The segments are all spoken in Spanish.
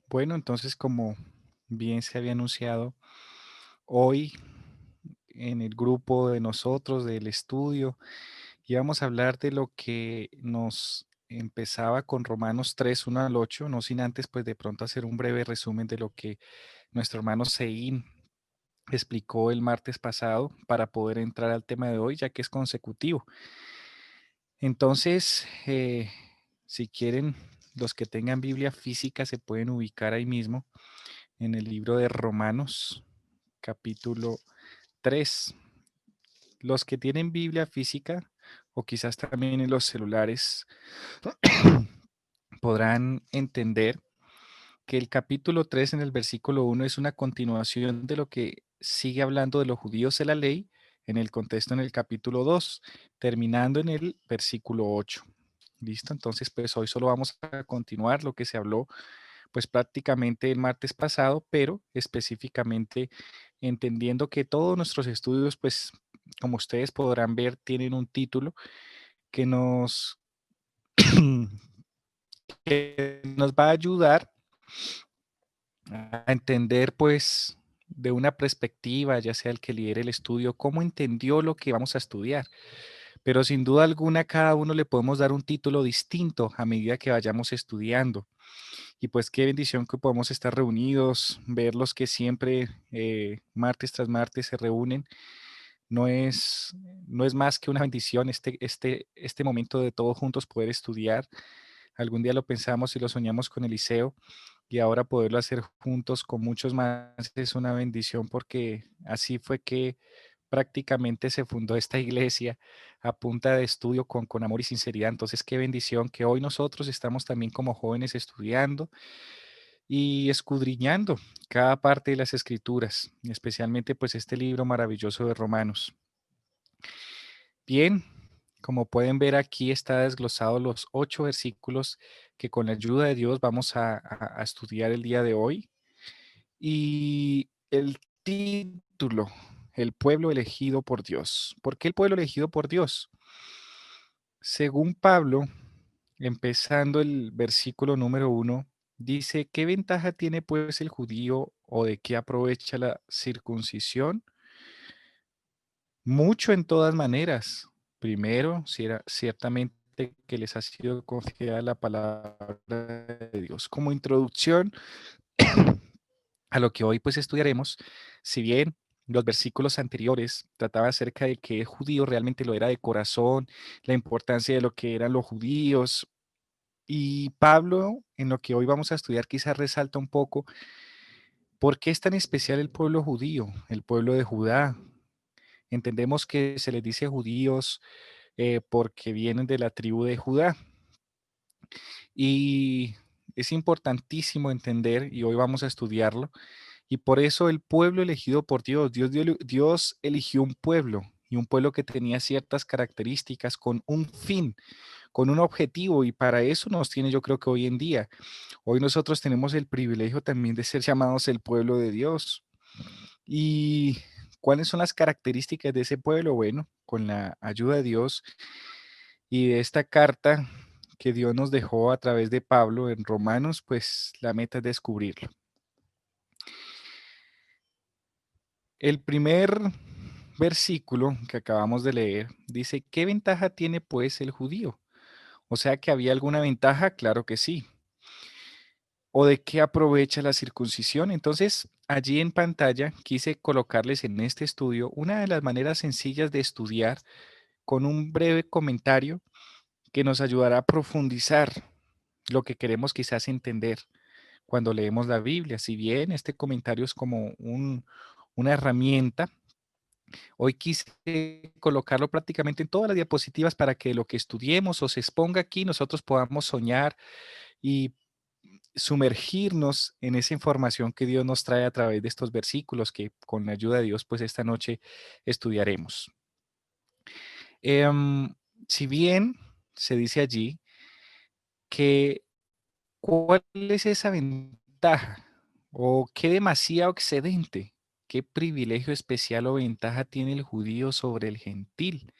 Bueno, entonces como bien se había anunciado, hoy en el grupo de nosotros del estudio íbamos a hablar de lo que nos empezaba con Romanos 3, 1 al 8, no sin antes pues de pronto hacer un breve resumen de lo que nuestro hermano Seín explicó el martes pasado para poder entrar al tema de hoy, ya que es consecutivo. Entonces, si quieren, los que tengan Biblia física se pueden ubicar ahí mismo en el libro de Romanos, capítulo 3. Los que tienen Biblia física o quizás también en los celulares podrán entender que el capítulo 3 en el versículo 1 es una continuación de lo que sigue hablando de los judíos de la ley en el contexto en el capítulo 2, terminando en el versículo 8. ¿Listo? Entonces, pues hoy solo vamos a continuar lo que se habló pues prácticamente el martes pasado, pero específicamente entendiendo que todos nuestros estudios, pues como ustedes podrán ver, tienen un título que nos, que nos va a ayudar a entender pues de una perspectiva, ya sea el que lidere el estudio, cómo entendió lo que vamos a estudiar. Pero sin duda alguna, cada uno le podemos dar un título distinto a medida que vayamos estudiando. Y pues qué bendición que podamos estar reunidos, verlos que siempre, martes tras martes, se reúnen. No es, no es más que una bendición este momento de todos juntos poder estudiar. Algún día lo pensamos y lo soñamos con Eliseo y ahora poderlo hacer juntos con muchos más es una bendición porque así fue que prácticamente se fundó esta iglesia a punta de estudio con amor y sinceridad. Entonces, qué bendición que hoy nosotros estamos también como jóvenes estudiando y escudriñando cada parte de las escrituras, especialmente pues este libro maravilloso de Romanos. Bien, como pueden ver aquí está desglosado los 8 versículos que con la ayuda de Dios vamos a estudiar el día de hoy. Y el título, el pueblo elegido por Dios. ¿Por qué el pueblo elegido por Dios? Según Pablo, empezando el versículo número 1, dice, ¿qué ventaja tiene pues el judío o de qué aprovecha la circuncisión? Mucho en todas maneras. Primero, si era ciertamente que les ha sido confiada la palabra de Dios. Como introducción a lo que hoy pues estudiaremos, si bien los versículos anteriores trataban acerca de que el judío realmente lo era de corazón, la importancia de lo que eran los judíos, y Pablo, en lo que hoy vamos a estudiar, quizás resalta un poco por qué es tan especial el pueblo judío, el pueblo de Judá. Entendemos que se les dice judíos porque vienen de la tribu de Judá. Y es importantísimo entender, y hoy vamos a estudiarlo, y por eso el pueblo elegido por Dios, Dios eligió un pueblo, y un pueblo que tenía ciertas características con un fin, con un objetivo, y para eso nos tiene yo creo que hoy en día. Hoy nosotros tenemos el privilegio también de ser llamados el pueblo de Dios. ¿Y cuáles son las características de ese pueblo? Bueno, con la ayuda de Dios y de esta carta que Dios nos dejó a través de Pablo en Romanos, pues la meta es descubrirlo. El primer versículo que acabamos de leer dice, ¿qué ventaja tiene pues el judío? O sea que había alguna ventaja, claro que sí. ¿O de qué aprovecha la circuncisión? Entonces, allí en pantalla quise colocarles en este estudio una de las maneras sencillas de estudiar con un breve comentario que nos ayudará a profundizar lo que queremos quizás entender cuando leemos la Biblia. Si bien este comentario es como una herramienta, hoy quise colocarlo prácticamente en todas las diapositivas para que lo que estudiemos o se exponga aquí, nosotros podamos soñar y sumergirnos en esa información que Dios nos trae a través de estos versículos que con la ayuda de Dios, pues esta noche estudiaremos. Em, si bien se dice allí que ¿cuál es esa ventaja? ¿O qué demasiado excedente? ¿Qué privilegio especial o ventaja tiene el judío sobre el gentil?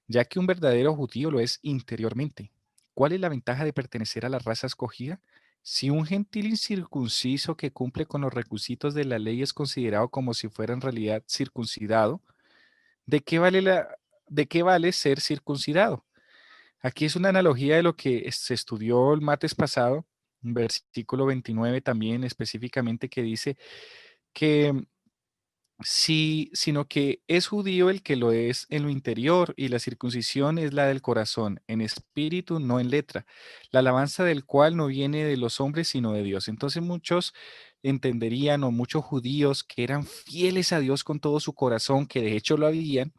Ya que un verdadero judío lo es interiormente. ¿Cuál es la ventaja de pertenecer a la raza escogida? Si un gentil incircunciso que cumple con los requisitos de la ley es considerado como si fuera en realidad circuncidado, ¿de qué vale de qué vale ser circuncidado? Aquí es una analogía de lo que se estudió el martes pasado, un versículo 29 también específicamente que dice que sí, sino que es judío el que lo es en lo interior y la circuncisión es la del corazón, en espíritu, no en letra, la alabanza del cual no viene de los hombres, sino de Dios. Entonces muchos entenderían o muchos judíos que eran fieles a Dios con todo su corazón, que de hecho lo habían,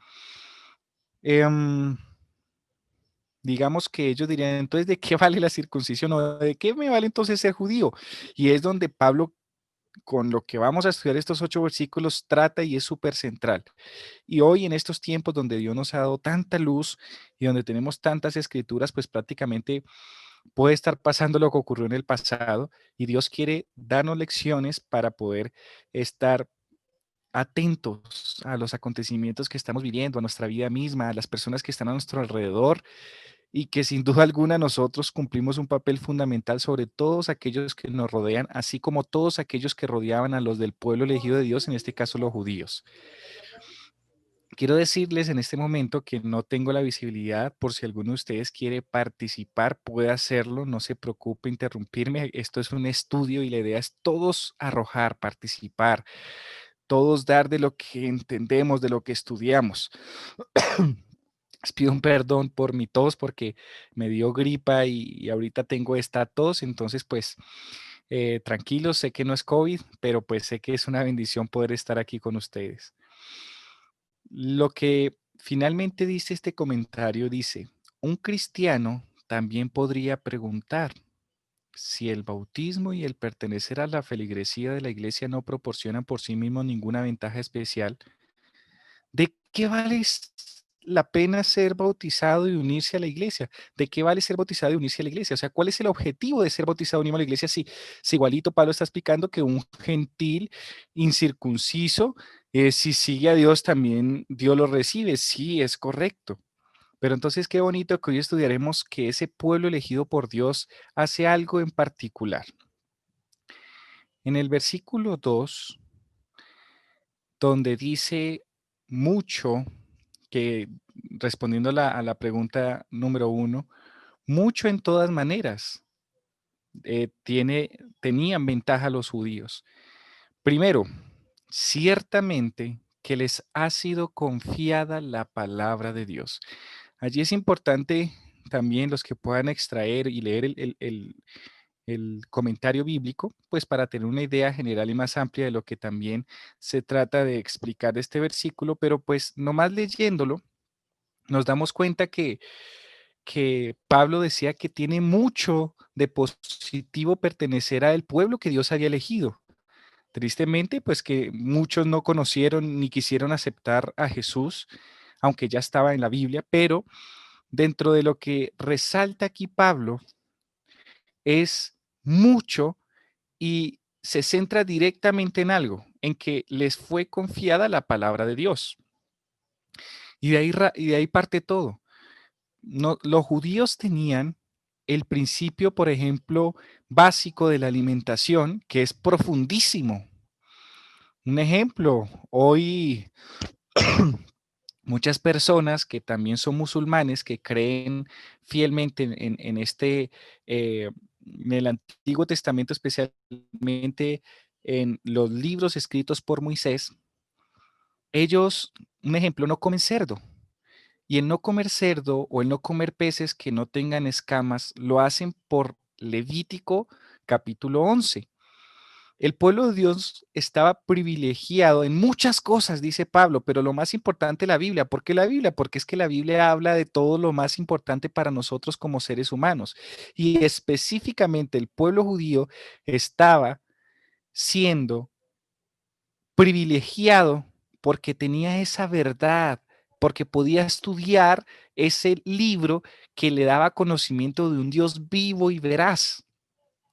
em, digamos que ellos dirían, entonces, ¿de qué vale la circuncisión o de qué me vale entonces ser judío? Y es donde Pablo, con lo que vamos a estudiar estos 8 versículos, trata y es súper central. Y hoy en estos tiempos donde Dios nos ha dado tanta luz y donde tenemos tantas escrituras, pues prácticamente puede estar pasando lo que ocurrió en el pasado y Dios quiere darnos lecciones para poder estar atentos a los acontecimientos que estamos viviendo, a nuestra vida misma, a las personas que están a nuestro alrededor y que sin duda alguna nosotros cumplimos un papel fundamental sobre todos aquellos que nos rodean, así como todos aquellos que rodeaban a los del pueblo elegido de Dios, en este caso los judíos. Quiero decirles en este momento que no tengo la visibilidad, por si alguno de ustedes quiere participar, puede hacerlo, no se preocupe interrumpirme. Esto es un estudio y la idea es todos arrojar, participar, todos dar de lo que entendemos, de lo que estudiamos. Les pido un perdón por mi tos porque me dio gripa y ahorita tengo esta tos, entonces pues tranquilos, sé que no es COVID, pero pues sé que es una bendición poder estar aquí con ustedes. Lo que finalmente dice este comentario dice, un cristiano también podría preguntar si el bautismo y el pertenecer a la feligresía de la iglesia no proporcionan por sí mismos ninguna ventaja especial. ¿De qué vale la pena ser bautizado y unirse a la iglesia? ¿De qué vale ser bautizado y unirse a la iglesia? O sea, ¿cuál es el objetivo de ser bautizado y unirse a la iglesia? Si igualito Pablo está explicando que un gentil incircunciso, si sigue a Dios, también Dios lo recibe. Sí, es correcto. Pero entonces qué bonito que hoy estudiaremos que ese pueblo elegido por Dios hace algo en particular. En el versículo 2, donde dice mucho, que respondiendo a la pregunta número 1, mucho en todas maneras tenían ventaja los judíos. Primero, ciertamente que les ha sido confiada la palabra de Dios. Allí es importante también los que puedan extraer y leer el comentario bíblico, pues para tener una idea general y más amplia de lo que también se trata de explicar de este versículo, pero pues nomás leyéndolo, nos damos cuenta que Pablo decía que tiene mucho de positivo pertenecer al pueblo que Dios había elegido. Tristemente, pues que muchos no conocieron ni quisieron aceptar a Jesús, aunque ya estaba en la Biblia, pero dentro de lo que resalta aquí Pablo es mucho y se centra directamente en algo, en que les fue confiada la palabra de Dios. Y de ahí parte todo. No, los judíos tenían el principio, por ejemplo, básico de la alimentación, que es profundísimo. Un ejemplo, hoy muchas personas que también son musulmanes, que creen fielmente en en el Antiguo Testamento, especialmente en los libros escritos por Moisés, ellos, un ejemplo, no comen cerdo. Y el no comer cerdo o el no comer peces que no tengan escamas lo hacen por Levítico capítulo 11. El pueblo de Dios estaba privilegiado en muchas cosas, dice Pablo, pero lo más importante la Biblia. ¿Por qué la Biblia? Porque es que la Biblia habla de todo lo más importante para nosotros como seres humanos. Y específicamente el pueblo judío estaba siendo privilegiado porque tenía esa verdad, porque podía estudiar ese libro que le daba conocimiento de un Dios vivo y veraz.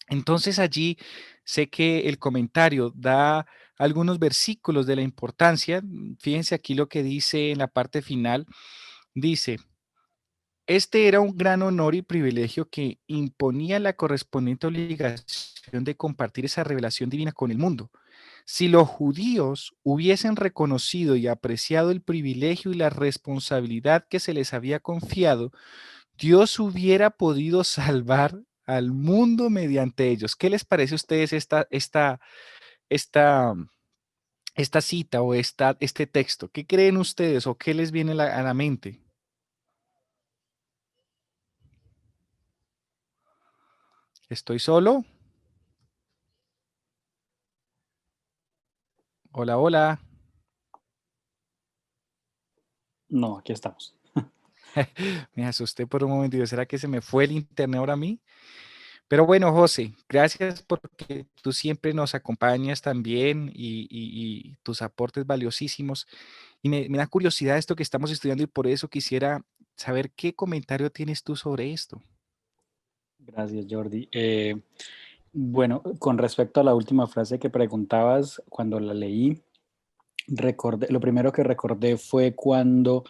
Entonces allí sé que el comentario da algunos versículos de la importancia. Fíjense aquí lo que dice en la parte final. Dice, Este era un gran honor y privilegio que imponía la correspondiente obligación de compartir esa revelación divina con el mundo. Si los judíos hubiesen reconocido y apreciado el privilegio y la responsabilidad que se les había confiado, Dios hubiera podido salvar al mundo mediante ellos. ¿Qué les parece a ustedes esta, esta cita o este texto? ¿Qué creen ustedes o qué les viene a la mente? ¿Estoy solo? Hola, hola. No, aquí estamos. Me asusté por un momento. Digo, ¿será que se me fue el internet ahora a mí? Pero bueno, José, gracias porque tú siempre nos acompañas también y tus aportes valiosísimos. Y me da curiosidad esto que estamos estudiando y por eso quisiera saber qué comentario tienes tú sobre esto. Gracias, Jordi. Bueno, con respecto a la última frase que preguntabas, cuando la leí, lo primero que recordé fue cuando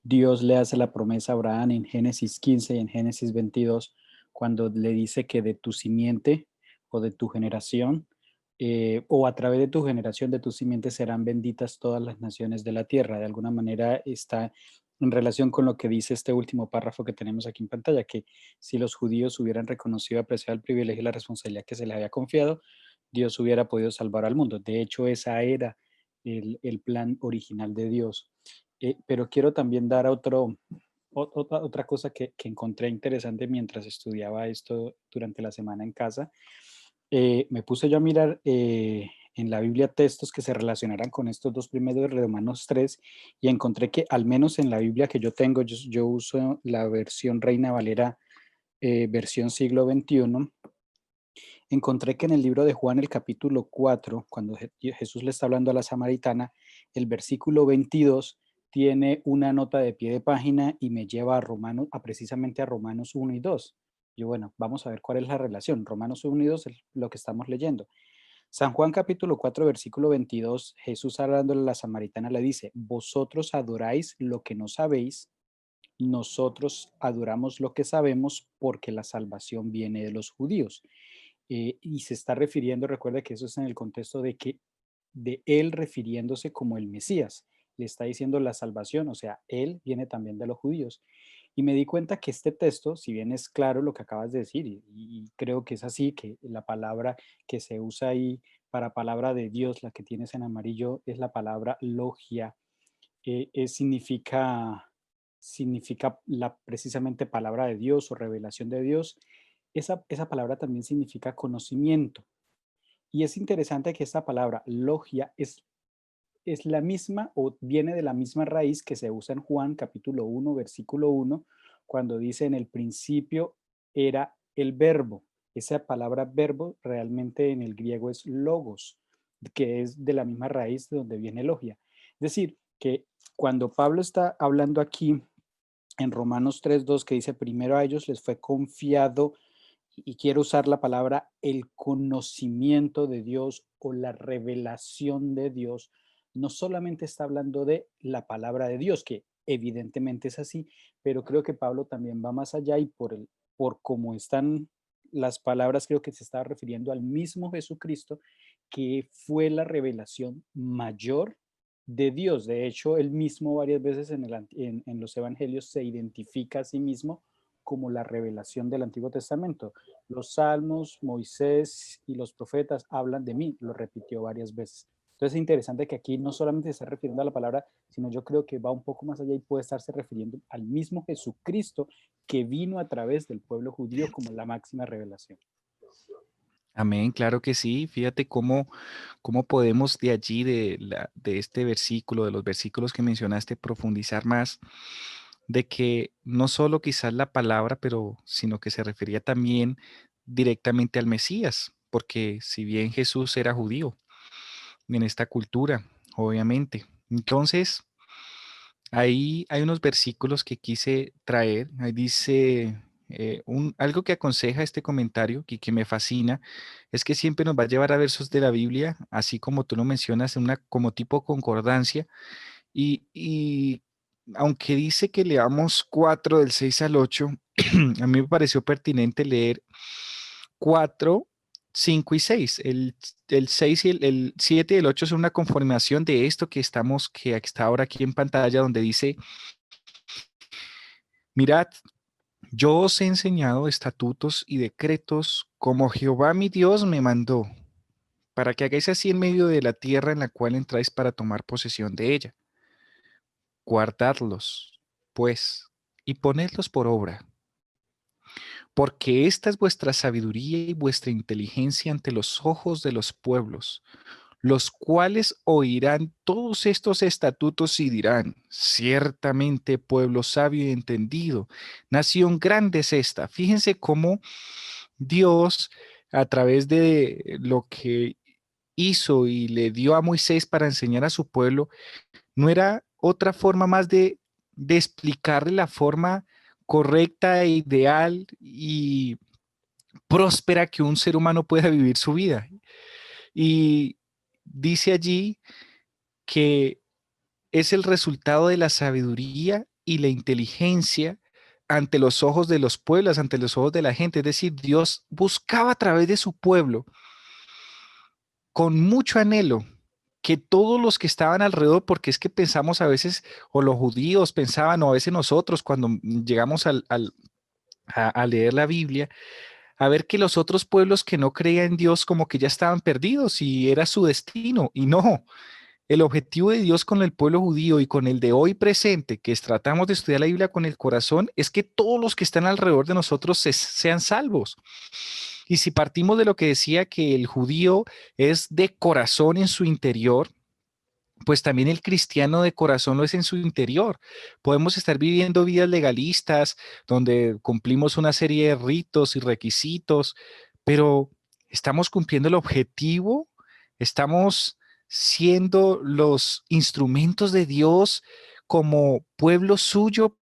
Dios le hace la promesa a Abraham en Génesis 15 y en Génesis 22, cuando le dice que de tu simiente o de tu generación, o a través de tu generación, de tu simiente, serán benditas todas las naciones de la tierra. De alguna manera está en relación con lo que dice este último párrafo que tenemos aquí en pantalla, que si los judíos hubieran reconocido y apreciado el privilegio y la responsabilidad que se les había confiado, Dios hubiera podido salvar al mundo. De hecho, esa era el plan original de Dios. Pero quiero también dar otra cosa que encontré interesante mientras estudiaba esto durante la semana en casa. Me puse yo a mirar en la Biblia textos que se relacionaran con estos dos primeros de Romanos 3 y encontré que al menos en la Biblia que yo tengo, yo uso la versión Reina Valera, versión siglo XXI. Encontré que en el libro de Juan, el capítulo 4, cuando Jesús le está hablando a la samaritana, el versículo 22 tiene una nota de pie de página y me lleva a Romanos, a precisamente a Romanos 1 y 2. Y bueno, vamos a ver cuál es la relación. Romanos 1 y 2 es lo que estamos leyendo. San Juan capítulo 4, versículo 22, Jesús hablándole a la samaritana le dice, vosotros adoráis lo que no sabéis, nosotros adoramos lo que sabemos porque la salvación viene de los judíos. Y se está refiriendo, recuerda que eso es en el contexto de él refiriéndose como el Mesías, le está diciendo la salvación, o sea, él viene también de los judíos. Y me di cuenta que este texto, si bien es claro lo que acabas de decir, y creo que es así, que la palabra que se usa ahí para palabra de Dios, la que tienes en amarillo, es la palabra logia, significa precisamente palabra de Dios o revelación de Dios. Esa palabra también significa conocimiento. Y es interesante que esta palabra logia es la misma o viene de la misma raíz que se usa en Juan capítulo 1, versículo 1, cuando dice en el principio era el verbo. Esa palabra verbo realmente en el griego es logos, que es de la misma raíz de donde viene logia. Es decir, que cuando Pablo está hablando aquí en Romanos 3:2, que dice, primero a ellos les fue confiado, y quiero usar la palabra el conocimiento de Dios o la revelación de Dios, no solamente está hablando de la palabra de Dios, que evidentemente es así, pero creo que Pablo también va más allá y por cómo están las palabras, creo que se está refiriendo al mismo Jesucristo, que fue la revelación mayor de Dios. De hecho, él mismo varias veces en los evangelios se identifica a sí mismo como la revelación del Antiguo Testamento. Los salmos, Moisés y los profetas hablan de mí, lo repitió varias veces. Entonces es interesante que aquí no solamente se está refiriendo a la palabra, sino yo creo que va un poco más allá y puede estarse refiriendo al mismo Jesucristo que vino a través del pueblo judío como la máxima revelación. Amén, claro que sí. Fíjate cómo podemos de allí, de este versículo, de los versículos que mencionaste, profundizar más de que no solo quizás la palabra, pero sino que se refería también directamente al Mesías, porque si bien Jesús era judío en esta cultura, obviamente. Entonces, ahí hay unos versículos que quise traer. Ahí dice, algo que aconseja este comentario que me fascina, es que siempre nos va a llevar a versos de la Biblia, así como tú lo mencionas, en una como tipo concordancia, y aunque dice que leamos 4 del 6 al 8, a mí me pareció pertinente leer 4, 5 y 6. El 6 y el 7 y el 8 son una conformación de esto que está ahora aquí en pantalla, donde dice, mirad, yo os he enseñado estatutos y decretos como Jehová mi Dios me mandó, para que hagáis así en medio de la tierra en la cual entráis para tomar posesión de ella. Guardadlos, pues, y ponedlos por obra, porque esta es vuestra sabiduría y vuestra inteligencia ante los ojos de los pueblos, los cuales oirán todos estos estatutos y dirán, ciertamente pueblo sabio y entendido, nación grande es esta. Fíjense cómo Dios, a través de lo que hizo y le dio a Moisés para enseñar a su pueblo, no era otra forma más de explicarle la forma correcta e ideal y próspera que un ser humano pueda vivir su vida. Y dice allí que es el resultado de la sabiduría y la inteligencia ante los ojos de los pueblos, ante los ojos de la gente. Es decir, Dios buscaba a través de su pueblo con mucho anhelo que todos los que estaban alrededor, porque es que pensamos a veces, o los judíos pensaban, o a veces nosotros cuando llegamos a leer la Biblia, a ver que los otros pueblos que no creían en Dios como que ya estaban perdidos y era su destino. Y no, el objetivo de Dios con el pueblo judío y con el de hoy presente, que tratamos de estudiar la Biblia con el corazón, es que todos los que están alrededor de nosotros sean salvos. Y si partimos de lo que decía que el judío es de corazón en su interior, pues también el cristiano de corazón lo es en su interior. Podemos estar viviendo vidas legalistas, donde cumplimos una serie de ritos y requisitos, pero estamos cumpliendo el objetivo, estamos siendo los instrumentos de Dios como pueblo suyo.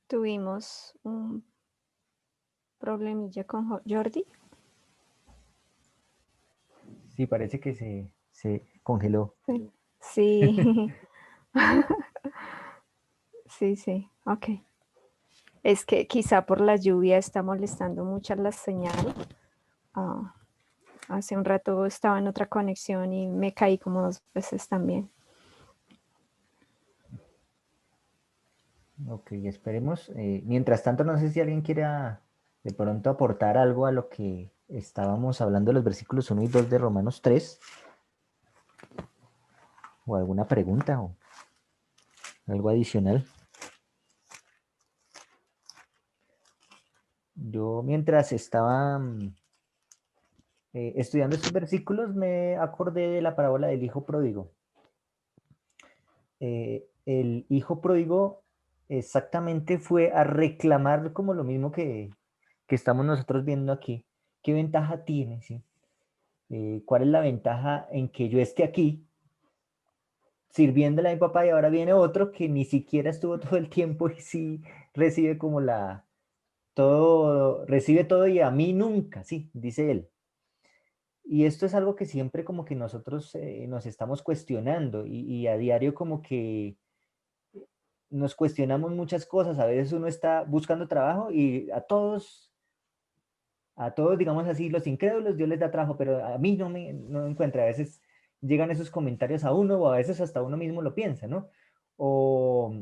Tuvimos un problemilla con Jordi. Sí, parece que se congeló. Sí. Sí, sí, ok. Es que quizá por la lluvia está molestando mucho la señal. Ah, hace un rato estaba en otra conexión y me caí como 2 veces también. Ok, esperemos. Mientras tanto, no sé si alguien quiera de pronto aportar algo a lo que estábamos hablando de los versículos 1 y 2 de Romanos 3, o alguna pregunta o algo adicional. Yo mientras estaba estudiando estos versículos me acordé de la parábola del hijo pródigo. El hijo pródigo exactamente fue a reclamar como lo mismo que estamos nosotros viendo aquí. ¿Qué ventaja tiene? ¿Sí? ¿Cuál es la ventaja en que yo esté aquí sirviéndole a mi papá y ahora viene otro que ni siquiera estuvo todo el tiempo y sí recibe como recibe todo y a mí nunca, sí, dice él. Y esto es algo que siempre como que nosotros nos estamos cuestionando y a diario como que nos cuestionamos muchas cosas. A veces uno está buscando trabajo y a todos, digamos así, los incrédulos, Dios les da trabajo, pero a mí no me encuentra. A veces llegan esos comentarios a uno o a veces hasta uno mismo lo piensa, ¿no? O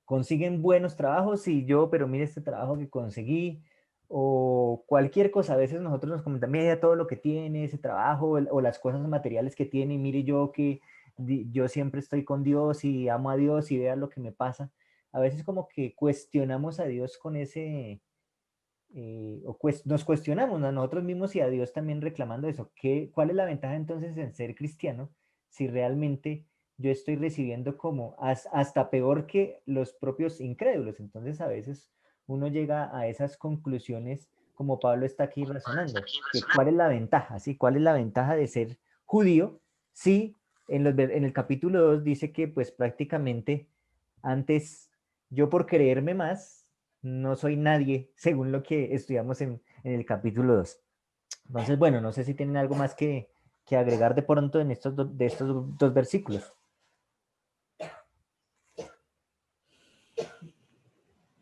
consiguen buenos trabajos y yo, pero mire este trabajo que conseguí, o cualquier cosa. A veces nosotros nos comentamos, mira todo lo que tiene ese trabajo o las cosas materiales que tiene, y mire yo que yo siempre estoy con Dios y amo a Dios y vea lo que me pasa. A veces como que cuestionamos a Dios con ese nos cuestionamos a nosotros mismos y a Dios también reclamando eso. ¿Cuál es la ventaja entonces en ser cristiano si realmente yo estoy recibiendo como hasta peor que los propios incrédulos? Entonces a veces uno llega a esas conclusiones como Pablo está aquí razonando, que cuál es la ventaja, ¿sí? ¿Cuál es la ventaja de ser judío? Sí, en el capítulo 2 dice que pues prácticamente antes yo por creerme más no soy nadie, según lo que estudiamos en el capítulo 2. Entonces, bueno, no sé si tienen algo más que agregar de pronto en de estos dos versículos.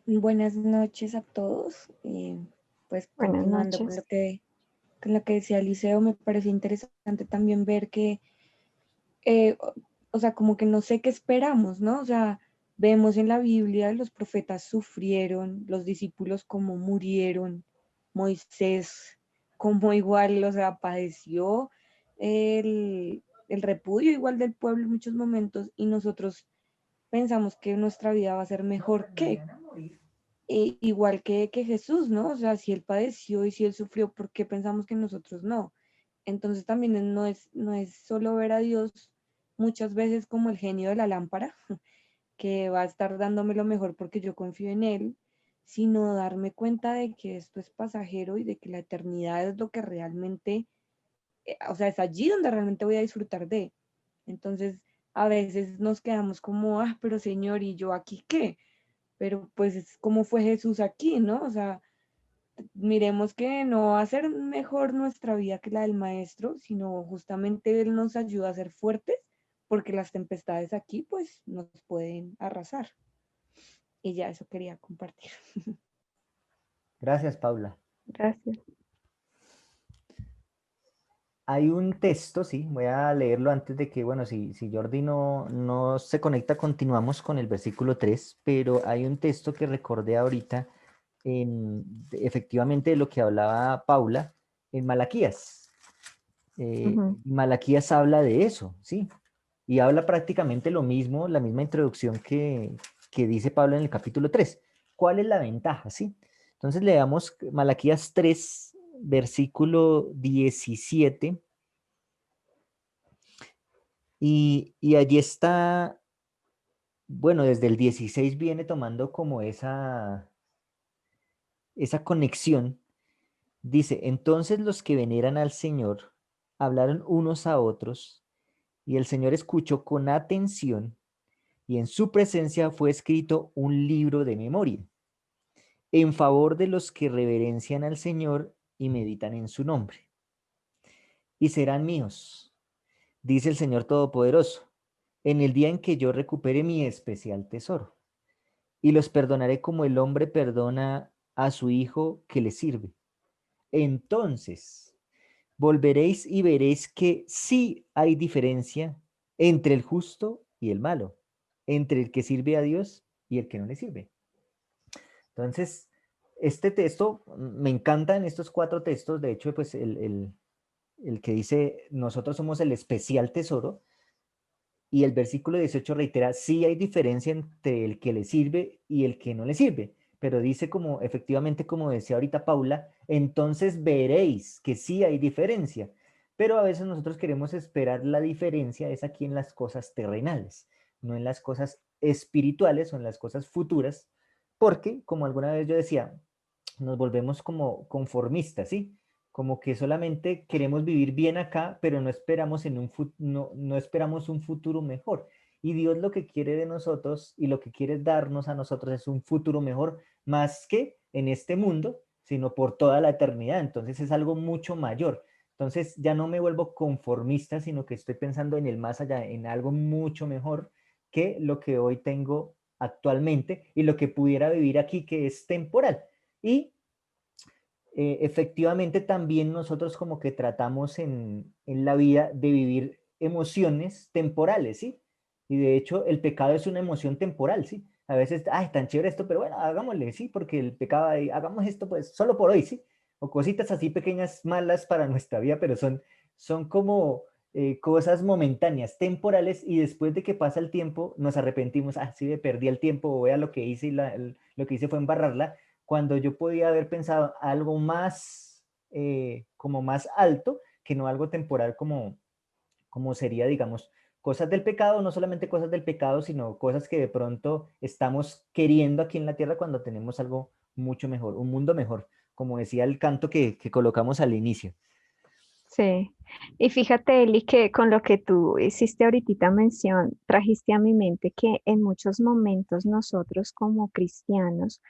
Buenas noches a todos. Pues Buenas continuando noches. con lo que decía Eliseo, me parece interesante también ver que, o sea, como que no sé qué esperamos, ¿no? O sea, vemos en la Biblia los profetas sufrieron, los discípulos como murieron, Moisés como igual, o sea, padeció el repudio igual del pueblo en muchos momentos y nosotros pensamos que nuestra vida va a ser mejor que igual que Jesús, ¿no? O sea, si él padeció y si él sufrió, ¿por qué pensamos que nosotros no? Entonces también no es solo ver a Dios muchas veces como el genio de la lámpara, que va a estar dándome lo mejor porque yo confío en él, sino darme cuenta de que esto es pasajero y de que la eternidad es lo que realmente, o sea, es allí donde realmente voy a disfrutar de. Entonces, a veces nos quedamos como, ah, pero Señor, ¿y yo aquí qué? Pero pues es como fue Jesús aquí, ¿no? O sea, miremos que no va a ser mejor nuestra vida que la del maestro, sino justamente Él nos ayuda a ser fuertes, porque las tempestades aquí pues nos pueden arrasar. Y ya eso quería compartir. Gracias, Paula. Gracias. Hay un texto, sí, voy a leerlo antes de que, bueno, si Jordi no se conecta, continuamos con el versículo 3, pero hay un texto que recordé ahorita, efectivamente de lo que hablaba Paula, en Malaquías. Ujú. Malaquías habla de eso, sí, y habla prácticamente lo mismo, la misma introducción que dice Pablo en el capítulo 3. ¿Cuál es la ventaja, sí? Entonces leamos Malaquías 3, versículo 17. Y allí está, bueno, desde el 16 viene tomando como esa conexión. Dice, entonces los que veneran al Señor hablaron unos a otros y el Señor escuchó con atención y en su presencia fue escrito un libro de memoria en favor de los que reverencian al Señor y meditan en su nombre. Y serán míos, dice el Señor Todopoderoso, en el día en que yo recupere mi especial tesoro. Y los perdonaré como el hombre perdona a su hijo que le sirve. Entonces, volveréis y veréis que sí hay diferencia entre el justo y el malo, entre el que sirve a Dios y el que no le sirve. Entonces, este texto me encanta en estos 4 textos. De hecho, pues el que dice, nosotros somos el especial tesoro, y el versículo 18 reitera, sí hay diferencia entre el que le sirve y el que no le sirve, pero dice como, efectivamente, como decía ahorita Paula, entonces veréis que sí hay diferencia, pero a veces nosotros queremos esperar la diferencia es aquí en las cosas terrenales, no en las cosas espirituales o en las cosas futuras, porque, como alguna vez yo decía, nos volvemos como conformistas, ¿sí? Como que solamente queremos vivir bien acá, pero no esperamos, no esperamos un futuro mejor. Y Dios lo que quiere de nosotros y lo que quiere darnos a nosotros es un futuro mejor, más que en este mundo, sino por toda la eternidad. Entonces es algo mucho mayor. Entonces ya no me vuelvo conformista, sino que estoy pensando en el más allá, en algo mucho mejor que lo que hoy tengo actualmente y lo que pudiera vivir aquí, que es temporal. Y efectivamente también nosotros como que tratamos en la vida de vivir emociones temporales, ¿sí? Y de hecho el pecado es una emoción temporal, ¿sí? A veces, ay, tan chévere esto, pero bueno, hagámosle, ¿sí? Porque el pecado, hagamos esto pues solo por hoy, ¿sí? O cositas así pequeñas malas para nuestra vida, pero son como cosas momentáneas, temporales, y después de que pasa el tiempo nos arrepentimos, ah, sí, me perdí el tiempo, o vea lo que hice y lo que hice fue embarrarla, cuando yo podía haber pensado algo más, como más alto, que no algo temporal como sería, digamos, cosas del pecado, no solamente cosas del pecado, sino cosas que de pronto estamos queriendo aquí en la tierra cuando tenemos algo mucho mejor, un mundo mejor. como decía el canto que colocamos al inicio. Sí, y fíjate, Eli, que con lo que tú hiciste ahorita mención, trajiste a mi mente que en muchos momentos nosotros como cristianos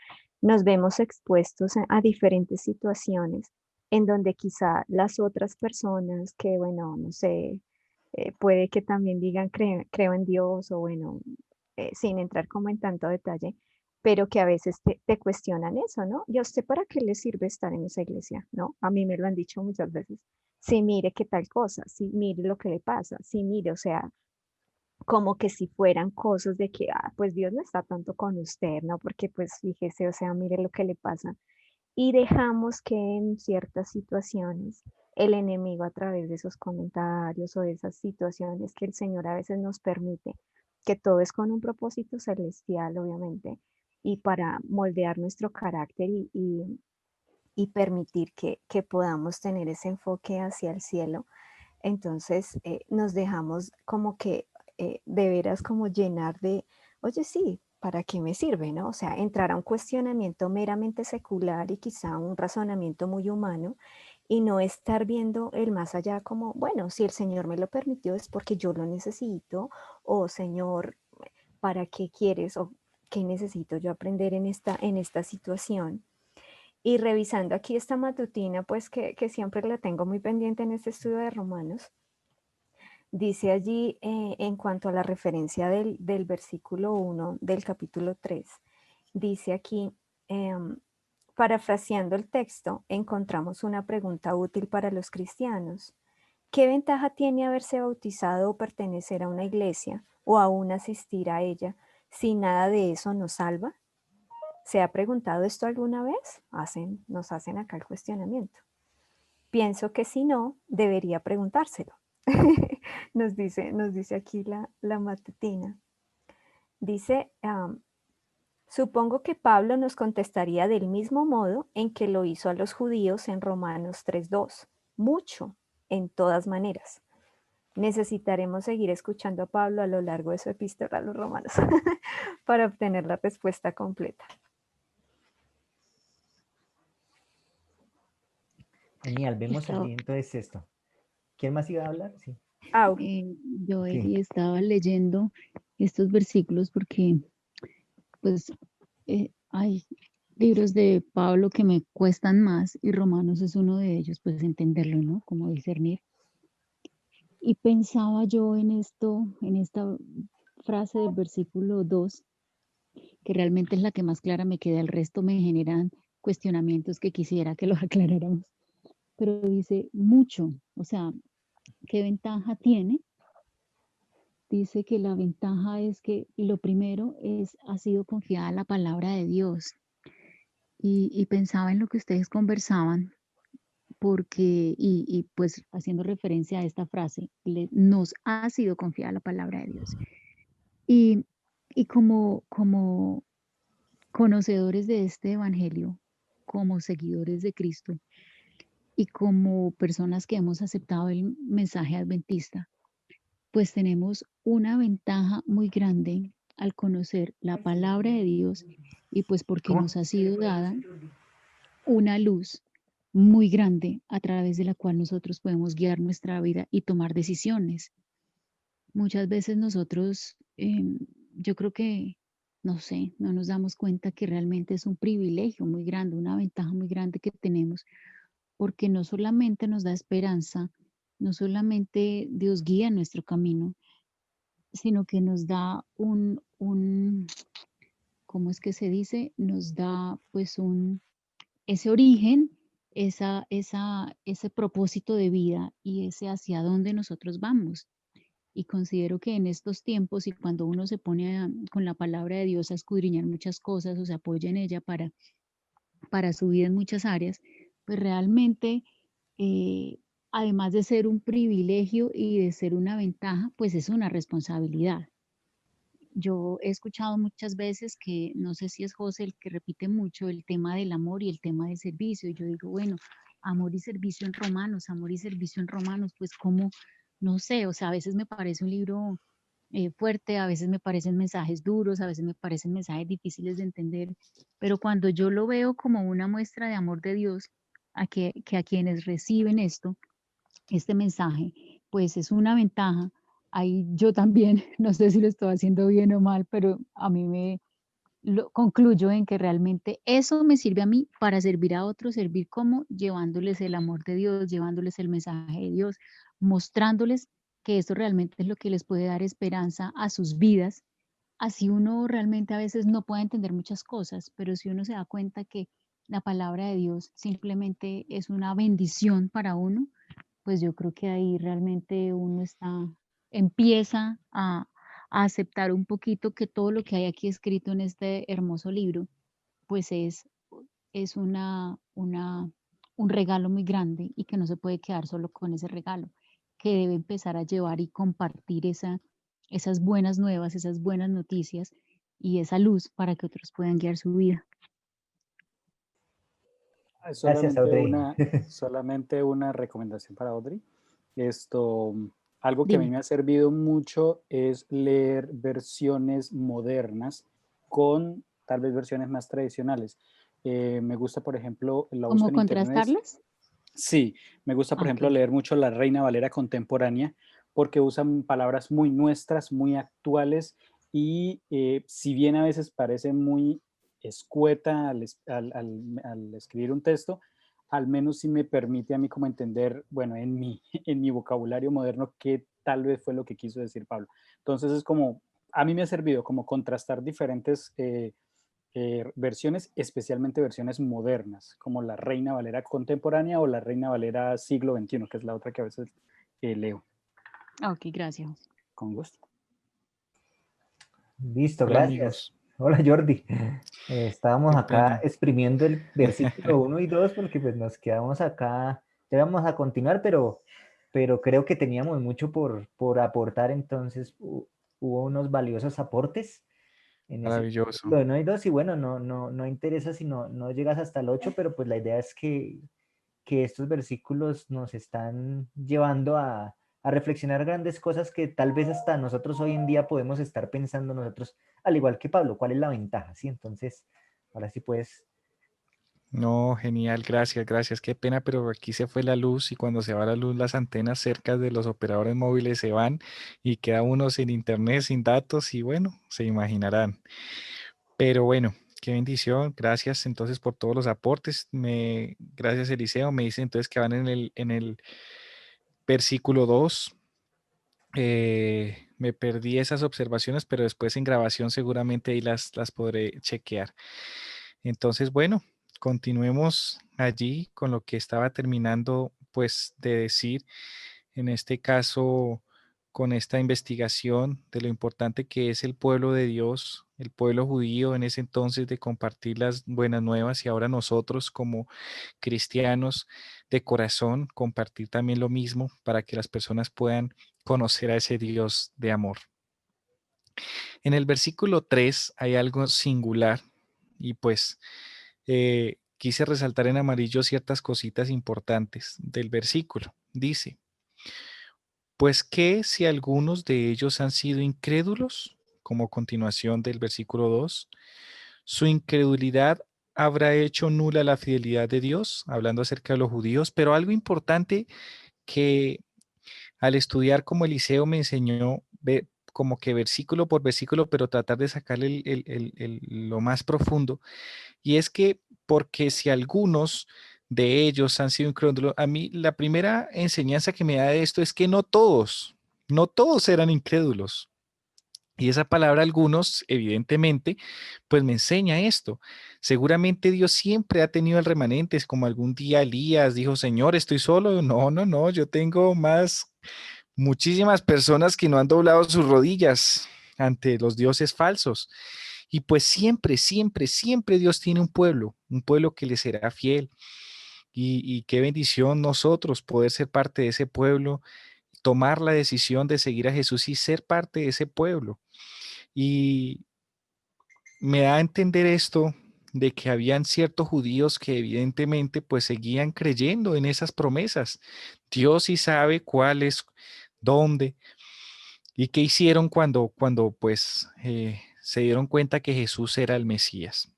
nos vemos expuestos a diferentes situaciones en donde quizá las otras personas que, bueno, no sé, puede que también digan creo en Dios o bueno, sin entrar como en tanto detalle, pero que a veces te cuestionan eso, ¿no? ¿Y a usted para qué le sirve estar en esa iglesia? ¿No? A mí me lo han dicho muchas veces. Sí, mire qué tal cosa, sí, mire lo que le pasa, sí, mire, o sea, como que si fueran cosas de que, pues Dios no está tanto con usted, ¿no? Porque pues fíjese, o sea, mire lo que le pasa. Y dejamos que en ciertas situaciones el enemigo a través de esos comentarios o de esas situaciones que el Señor a veces nos permite, que todo es con un propósito celestial, obviamente, y para moldear nuestro carácter y permitir que podamos tener ese enfoque hacia el cielo. Entonces nos dejamos como que de veras como llenar de, oye, sí, ¿para qué me sirve? ¿No? O sea, entrar a un cuestionamiento meramente secular y quizá un razonamiento muy humano y no estar viendo el más allá como, bueno, si el Señor me lo permitió es porque yo lo necesito, o Señor, ¿para qué quieres? O ¿qué necesito yo aprender en esta situación? Y revisando aquí esta matutina, pues que siempre la tengo muy pendiente en este estudio de Romanos, dice allí en cuanto a la referencia del versículo 1 del capítulo 3, dice aquí, em, parafraseando el texto, encontramos una pregunta útil para los cristianos. ¿Qué ventaja tiene haberse bautizado o pertenecer a una iglesia o aún asistir a ella si nada de eso nos salva? ¿Se ha preguntado esto alguna vez? Nos hacen acá el cuestionamiento. Pienso que si no, debería preguntárselo. nos dice aquí la matutina. Dice, supongo que Pablo nos contestaría del mismo modo en que lo hizo a los judíos en Romanos 3:2. Mucho, en todas maneras. Necesitaremos seguir escuchando a Pablo a lo largo de su epístola a los romanos para obtener la respuesta completa. Genial, vemos Estaba- allí entonces esto. ¿Quién más iba a hablar? Sí. Yo, Sí. Eli, estaba leyendo estos versículos porque, pues, hay libros de Pablo que me cuestan más y Romanos es uno de ellos, pues entenderlo, ¿no? Como discernir. Y pensaba yo en esto, en esta frase del versículo 2, que realmente es la que más clara me queda, el resto me generan cuestionamientos que quisiera que los aclaráramos. Pero dice mucho, o sea, ¿qué ventaja tiene? Dice que la ventaja es que lo primero ha sido confiada la palabra de Dios. Y pensaba en lo que ustedes conversaban, porque, pues haciendo referencia a esta frase, nos ha sido confiada la palabra de Dios. Y, y como conocedores de este evangelio, como seguidores de Cristo y como personas que hemos aceptado el mensaje adventista, pues tenemos una ventaja muy grande al conocer la palabra de Dios y pues porque ¿Cómo? nos ha sido dada una luz muy grande a través de la cual nosotros podemos guiar nuestra vida y tomar decisiones. Muchas veces nosotros, yo creo que, no sé, no nos damos cuenta que realmente es un privilegio muy grande, una ventaja muy grande que tenemos, porque no solamente nos da esperanza, no solamente Dios guía nuestro camino, sino que nos da ¿cómo es que se dice? Nos da pues ese origen, ese propósito de vida y ese hacia dónde nosotros vamos. Y considero que en estos tiempos y cuando uno se pone con la palabra de Dios a escudriñar muchas cosas o se apoya en ella para su vida en muchas áreas, pues realmente, además de ser un privilegio y de ser una ventaja, pues es una responsabilidad. Yo he escuchado muchas veces que, no sé si es José el que repite mucho el tema del amor y el tema del servicio. Y yo digo, bueno, amor y servicio en Romanos, amor y servicio en Romanos, pues como, no sé, o sea, a veces me parece un libro fuerte, a veces me parecen mensajes duros, a veces me parecen mensajes difíciles de entender, pero cuando yo lo veo como una muestra de amor de Dios, que a quienes reciben este mensaje, pues es una ventaja. Ahí yo también, no sé si lo estoy haciendo bien o mal, pero a mí concluyo en que realmente eso me sirve a mí para servir a otros, servir como llevándoles el amor de Dios, llevándoles el mensaje de Dios, mostrándoles que eso realmente es lo que les puede dar esperanza a sus vidas. Así uno realmente a veces no puede entender muchas cosas, pero si uno se da cuenta que la palabra de Dios simplemente es una bendición para uno, pues yo creo que ahí realmente empieza a aceptar un poquito que todo lo que hay aquí escrito en este hermoso libro, pues es un regalo muy grande y que no se puede quedar solo con ese regalo, que debe empezar a llevar y compartir esas buenas nuevas, esas buenas noticias y esa luz para que otros puedan guiar su vida. Gracias, Audrey. Solamente una recomendación para Audrey. Algo que a mí Dime. me ha servido mucho es leer versiones modernas con tal vez versiones más tradicionales. Me gusta, por ejemplo, la busco ¿Cómo en internet. contrastarlas? Sí, me gusta, por ejemplo, Ok. leer mucho la Reina Valera contemporánea porque usan palabras muy nuestras, muy actuales y si bien a veces parece muy escueta al escribir un texto, al menos sí me permite a mí como entender, bueno, en mi vocabulario moderno qué tal vez fue lo que quiso decir Pablo. Entonces es como, a mí me ha servido como contrastar diferentes versiones, especialmente versiones modernas, como la Reina Valera contemporánea o la Reina Valera siglo XXI, que es la otra que a veces leo. Ok, gracias. Con gusto. Listo, Hola, gracias. amigos. Hola, Jordi. Estábamos Qué acá pena. exprimiendo el versículo 1 y 2 porque pues nos quedamos acá, ya vamos a continuar, pero creo que teníamos mucho por aportar, entonces hubo unos valiosos aportes en ese Maravilloso. versículo de 1 y 2 y bueno, no interesa si no llegas hasta el 8, pero pues la idea es que estos versículos nos están llevando a reflexionar grandes cosas que tal vez hasta nosotros hoy en día podemos estar pensando nosotros, al igual que Pablo, ¿cuál es la ventaja? ¿Sí? Entonces, ahora sí puedes. No, genial, gracias, gracias. Qué pena, pero aquí se fue la luz y cuando se va la luz, las antenas cerca de los operadores móviles se van y queda uno sin internet, sin datos y bueno, se imaginarán. Pero bueno, qué bendición. Gracias entonces por todos los aportes. Gracias, Eliseo. Me dice entonces que van en el versículo 2. Me perdí esas observaciones, pero después en grabación seguramente ahí las podré chequear. Entonces, bueno, continuemos allí con lo que estaba terminando pues de decir, en este caso con esta investigación de lo importante que es el pueblo de Dios, el pueblo judío en ese entonces de compartir las buenas nuevas y ahora nosotros como cristianos de corazón compartir también lo mismo para que las personas puedan conocer a ese Dios de amor. En el versículo 3 hay algo singular y pues quise resaltar en amarillo ciertas cositas importantes del versículo. Dice, pues que si algunos de ellos han sido incrédulos, como continuación del versículo 2, su incredulidad habrá hecho nula la fidelidad de Dios, hablando acerca de los judíos, pero algo importante que al estudiar como Eliseo me enseñó, como que versículo por versículo, pero tratar de sacarle lo más profundo, y es que porque si algunos de ellos han sido incrédulos, a mí la primera enseñanza que me da de esto es que no todos eran incrédulos. Y esa palabra algunos, evidentemente, pues me enseña esto. Seguramente Dios siempre ha tenido el remanente, es como algún día Elías dijo, Señor, estoy solo. No, no, no, yo tengo muchísimas personas que no han doblado sus rodillas ante los dioses falsos. Y pues siempre, siempre, siempre Dios tiene un pueblo que le será fiel. Y qué bendición nosotros poder ser parte de ese pueblo, tomar la decisión de seguir a Jesús y ser parte de ese pueblo. Y me da a entender esto de que habían ciertos judíos que evidentemente pues seguían creyendo en esas promesas. Dios sí sabe cuál es, dónde, ¿Y qué hicieron cuando pues se dieron cuenta que Jesús era el Mesías?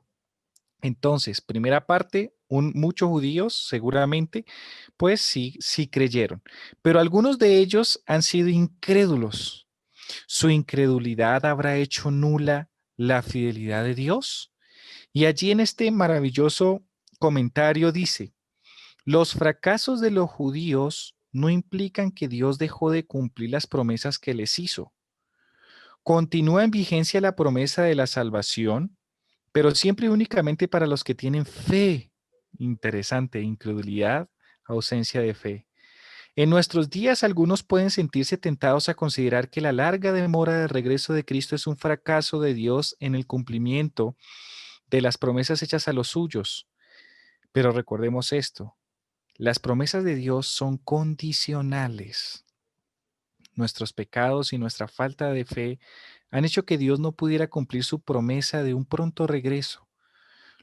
Entonces, primera parte, muchos judíos seguramente, pues sí creyeron, pero algunos de ellos han sido incrédulos. ¿Su incredulidad habrá hecho nula la fidelidad de Dios? Y allí en este maravilloso comentario dice, los fracasos de los judíos no implican que Dios dejó de cumplir las promesas que les hizo. Continúa en vigencia la promesa de la salvación, pero siempre y únicamente para los que tienen fe. Interesante, incredulidad, ausencia de fe. En nuestros días algunos pueden sentirse tentados a considerar que la larga demora del regreso de Cristo es un fracaso de Dios en el cumplimiento de las promesas hechas a los suyos. Pero recordemos esto, las promesas de Dios son condicionales. Nuestros pecados y nuestra falta de fe han hecho que Dios no pudiera cumplir su promesa de un pronto regreso.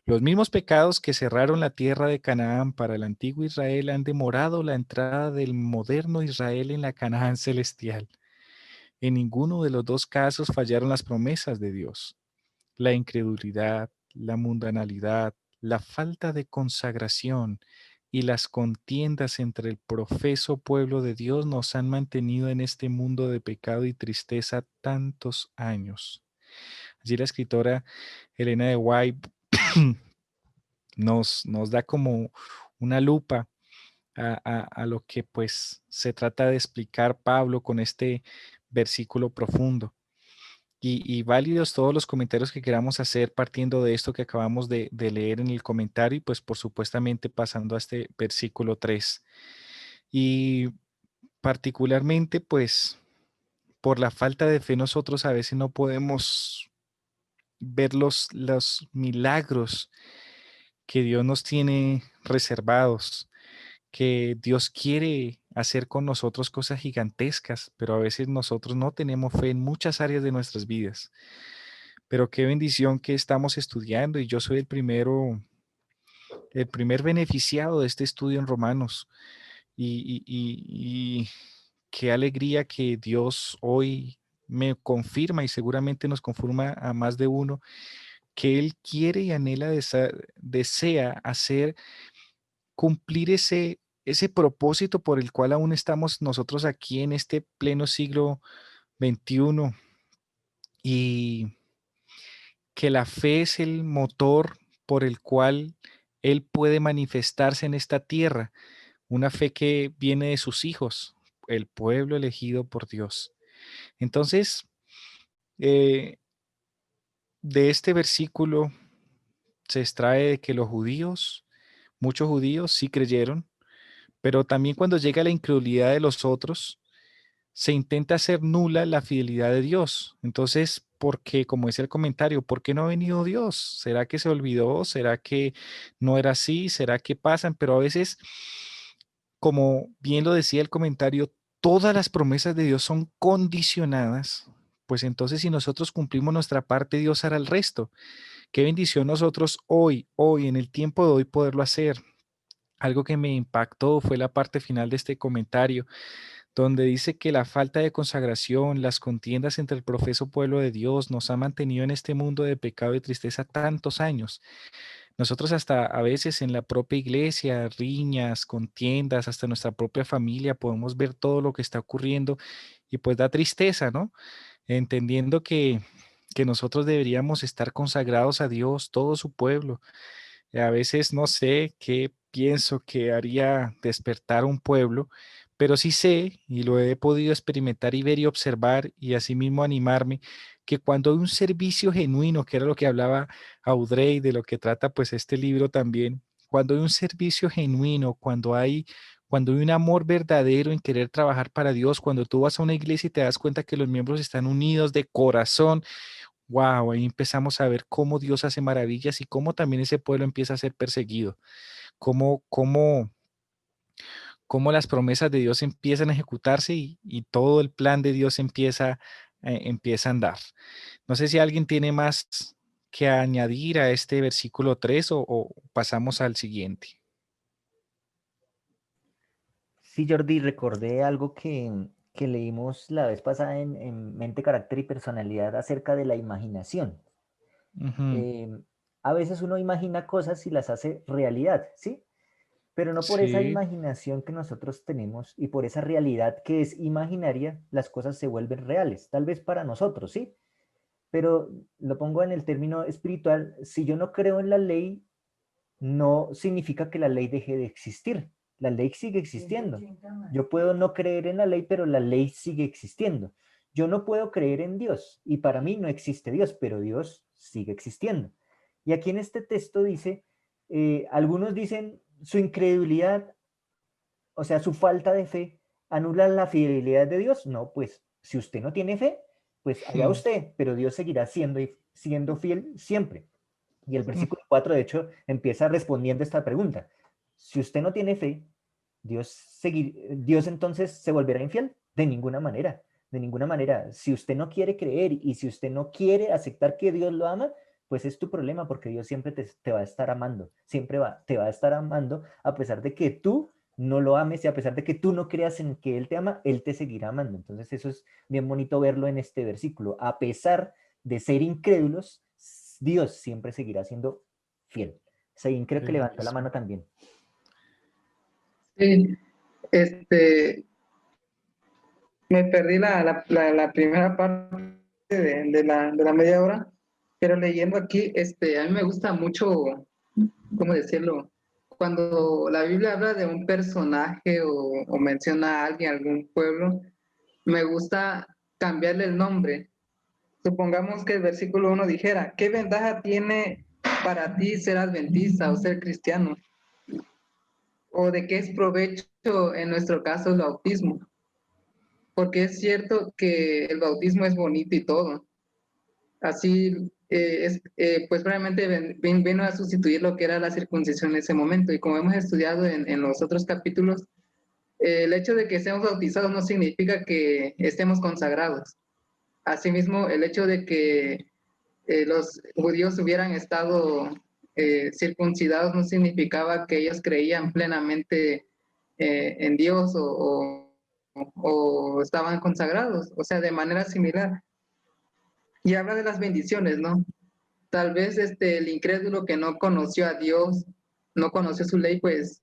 Los mismos pecados que cerraron la tierra de Canaán para el antiguo Israel han demorado la entrada del moderno Israel en la Canaán celestial. En ninguno de los dos casos fallaron las promesas de Dios. La incredulidad, la mundanalidad, la falta de consagración y las contiendas entre el profeso pueblo de Dios nos han mantenido en este mundo de pecado y tristeza tantos años. Allí la escritora Elena de White nos da como una lupa a lo que pues se trata de explicar Pablo con este versículo profundo. Y válidos todos los comentarios que queramos hacer partiendo de esto que acabamos de leer en el comentario y pues por supuestamente pasando a este versículo 3. Y particularmente pues por la falta de fe nosotros a veces no podemos ver los milagros que Dios nos tiene reservados, que Dios quiere hacer con nosotros cosas gigantescas, pero a veces nosotros no tenemos fe en muchas áreas de nuestras vidas. Pero qué bendición que estamos estudiando y yo soy el primer beneficiado de este estudio en Romanos. Y qué alegría que Dios hoy me confirma y seguramente nos confirma a más de uno que Él quiere y anhela, desea hacer cumplir ese propósito por el cual aún estamos nosotros aquí en este pleno siglo XXI y que la fe es el motor por el cual Él puede manifestarse en esta tierra, una fe que viene de sus hijos, el pueblo elegido por Dios. Entonces, eh, de este versículo se extrae de que los judíos, muchos judíos sí creyeron, pero también cuando llega la incredulidad de los otros, se intenta hacer nula la fidelidad de Dios. Entonces, ¿por qué? Como dice el comentario, ¿por qué no ha venido Dios? ¿Será que se olvidó? ¿Será que no era así? ¿Será que pasan? Pero a veces, como bien lo decía el comentario, todas las promesas de Dios son condicionadas. Pues entonces si nosotros cumplimos nuestra parte, Dios hará el resto. Qué bendición nosotros hoy, en el tiempo de hoy, poderlo hacer. Algo que me impactó fue la parte final de este comentario, donde dice que la falta de consagración, las contiendas entre el profeso pueblo de Dios nos ha mantenido en este mundo de pecado y tristeza tantos años. Nosotros hasta a veces en la propia iglesia, riñas, contiendas, hasta nuestra propia familia, podemos ver todo lo que está ocurriendo y pues da tristeza, ¿no? Entendiendo que nosotros deberíamos estar consagrados a Dios, todo su pueblo. A veces no sé qué pienso que haría despertar un pueblo, pero sí sé, y lo he podido experimentar y ver y observar, y asimismo animarme, que cuando hay un servicio genuino, que era lo que hablaba Audrey, de lo que trata pues este libro también, cuando hay un servicio genuino, cuando hay un amor verdadero en querer trabajar para Dios, cuando tú vas a una iglesia y te das cuenta que los miembros están unidos de corazón. Wow, ahí empezamos a ver cómo Dios hace maravillas y cómo también ese pueblo empieza a ser perseguido, cómo las promesas de Dios empiezan a ejecutarse y todo el plan de Dios empieza a andar. No sé si alguien tiene más que añadir a este versículo 3 o pasamos al siguiente. Sí, Jordi, recordé algo que que leímos la vez pasada en Mente, Carácter y Personalidad acerca de la imaginación. Ujú. A veces uno imagina cosas y las hace realidad, ¿sí? Pero no por esa Sí, imaginación que nosotros tenemos y por esa realidad que es imaginaria, las cosas se vuelven reales, tal vez para nosotros, ¿sí? Pero lo pongo en el término espiritual, si yo no creo en la ley, no significa que la ley deje de existir. La ley sigue existiendo. Yo puedo no creer en la ley, pero la ley sigue existiendo. Yo no puedo creer en Dios y para mí no existe Dios, pero Dios sigue existiendo. Y aquí en este texto dice, algunos dicen su incredulidad, o sea, su falta de fe, anula la fidelidad de Dios. No, pues si usted no tiene fe, pues allá mm, usted, pero Dios seguirá siendo fiel siempre. Y el versículo 4, de hecho, empieza respondiendo esta pregunta. Si usted no tiene fe, Dios entonces se volverá infiel. De ninguna manera, de ninguna manera. Si usted no quiere creer y si usted no quiere aceptar que Dios lo ama, pues es tu problema porque Dios siempre te va a estar amando, siempre te va a estar amando a pesar de que tú no lo ames y a pesar de que tú no creas en que Él te ama, Él te seguirá amando. Entonces eso es bien bonito verlo en este versículo. A pesar de ser incrédulos, Dios siempre seguirá siendo fiel. Seguín creo que levantó la eso. mano también. Sí, me perdí la primera parte de la media hora, pero leyendo aquí, a mí me gusta mucho, ¿cómo decirlo? Cuando la Biblia habla de un personaje o menciona a alguien, algún pueblo, me gusta cambiarle el nombre. Supongamos que el versículo 1 dijera, ¿qué ventaja tiene para ti ser adventista o ser cristiano? ¿O de qué es provecho en nuestro caso el bautismo? Porque es cierto que el bautismo es bonito y todo. Así, pues realmente vino a sustituir lo que era la circuncisión en ese momento. Y como hemos estudiado en los otros capítulos, el hecho de que estemos bautizados no significa que estemos consagrados. Asimismo, el hecho de que los judíos hubieran estado circuncidados no significaba que ellos creían plenamente en Dios o estaban consagrados, o sea, de manera similar. Y habla de las bendiciones, ¿no? Tal vez el incrédulo que no conoció a Dios, no conoció su ley, pues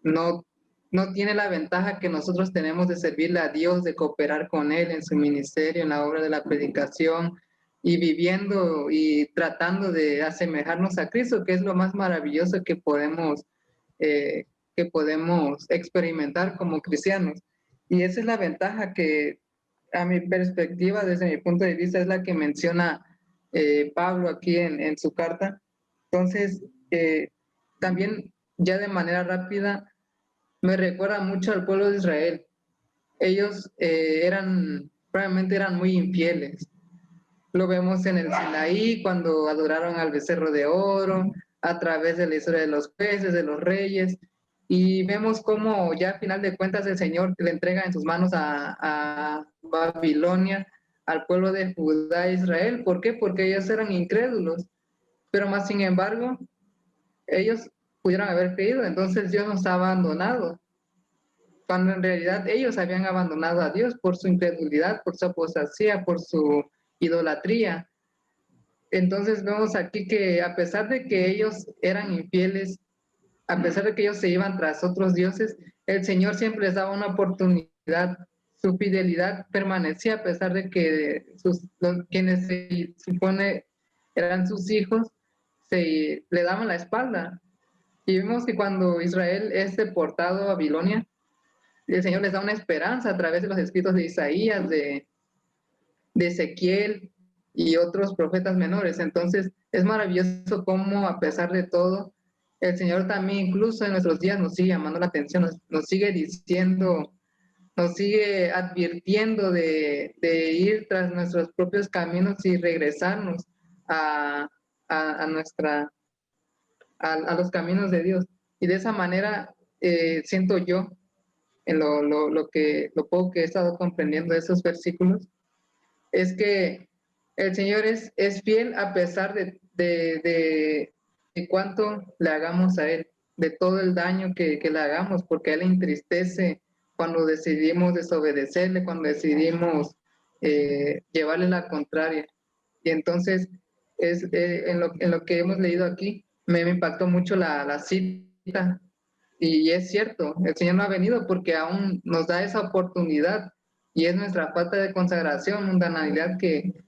no, no tiene la ventaja que nosotros tenemos de servirle a Dios, de cooperar con Él en su ministerio, en la obra de la predicación y viviendo y tratando de asemejarnos a Cristo, que es lo más maravilloso eh, que podemos experimentar como cristianos. Y esa es la ventaja que, a mi perspectiva, desde mi punto de vista, es la que menciona Pablo aquí en su carta. Entonces, también ya de manera rápida, me recuerda mucho al pueblo de Israel. Ellos probablemente eran muy infieles. Lo vemos en el Sinaí cuando adoraron al becerro de oro, a través de la historia de los jueces, de los reyes, y vemos cómo ya a final de cuentas el Señor le entrega en sus manos a Babilonia, al pueblo de Judá e Israel. ¿Por qué? Porque ellos eran incrédulos, pero más sin embargo, ellos pudieron haber creído, entonces Dios nos ha abandonado, cuando en realidad ellos habían abandonado a Dios por su incredulidad, por su apostasía, por su idolatría. Entonces vemos aquí que a pesar de que ellos eran infieles, a pesar de que ellos se iban tras otros dioses, el Señor siempre les daba una oportunidad. Su fidelidad permanecía a pesar de que quienes se supone eran sus hijos, le daban la espalda. Y vemos que cuando Israel es deportado a Babilonia, el Señor les da una esperanza a través de los escritos de Isaías, de Ezequiel y otros profetas menores. Entonces, es maravilloso cómo a pesar de todo, el Señor también incluso en nuestros días nos sigue llamando la atención, nos sigue diciendo, nos sigue advirtiendo de ir tras nuestros propios caminos y regresarnos a, a a los caminos de Dios. Y de esa manera siento yo, en lo poco que he estado comprendiendo de esos versículos, es que el Señor es fiel a pesar de cuánto le hagamos a Él, de todo el daño que le hagamos, porque a Él le entristece cuando decidimos desobedecerle, cuando decidimos llevarle la contraria. Y entonces, en lo que hemos leído aquí, me impactó mucho la cita. Y es cierto, el Señor no ha venido porque aún nos da esa oportunidad. Y es nuestra falta de consagración, mundanalidad,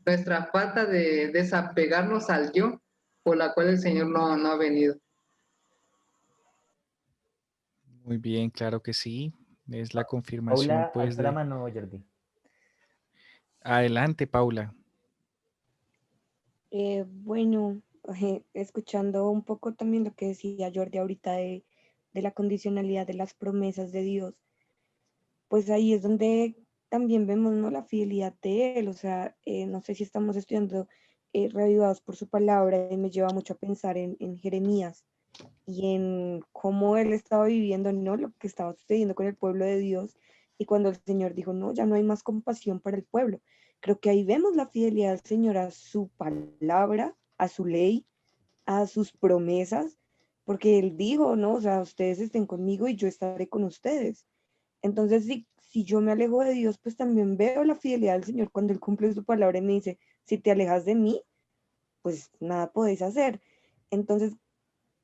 nuestra falta de desapegarnos al yo, por la cual el Señor no ha venido. Muy bien, claro que sí. Es la Paula confirmación, pues, alzó la mano, Jordi. Adelante, Paula. Bueno, escuchando un poco también lo que decía Jordi ahorita de la condicionalidad de las promesas de Dios, pues ahí es donde también vemos, ¿no?, la fidelidad de Él. O sea, no sé si estamos estudiando Reavivados por su palabra, y me lleva mucho a pensar en Jeremías y en cómo él estaba viviendo, ¿no?, lo que estaba sucediendo con el pueblo de Dios, y cuando el Señor dijo, no, ya no hay más compasión para el pueblo. Creo que ahí vemos la fidelidad del Señor a su palabra, a su ley, a sus promesas, porque Él dijo, no, o sea, ustedes estén conmigo y yo estaré con ustedes. Entonces, si yo me alejo de Dios, pues también veo la fidelidad del Señor cuando Él cumple su palabra y me dice, si te alejas de mí, pues nada podéis hacer. Entonces,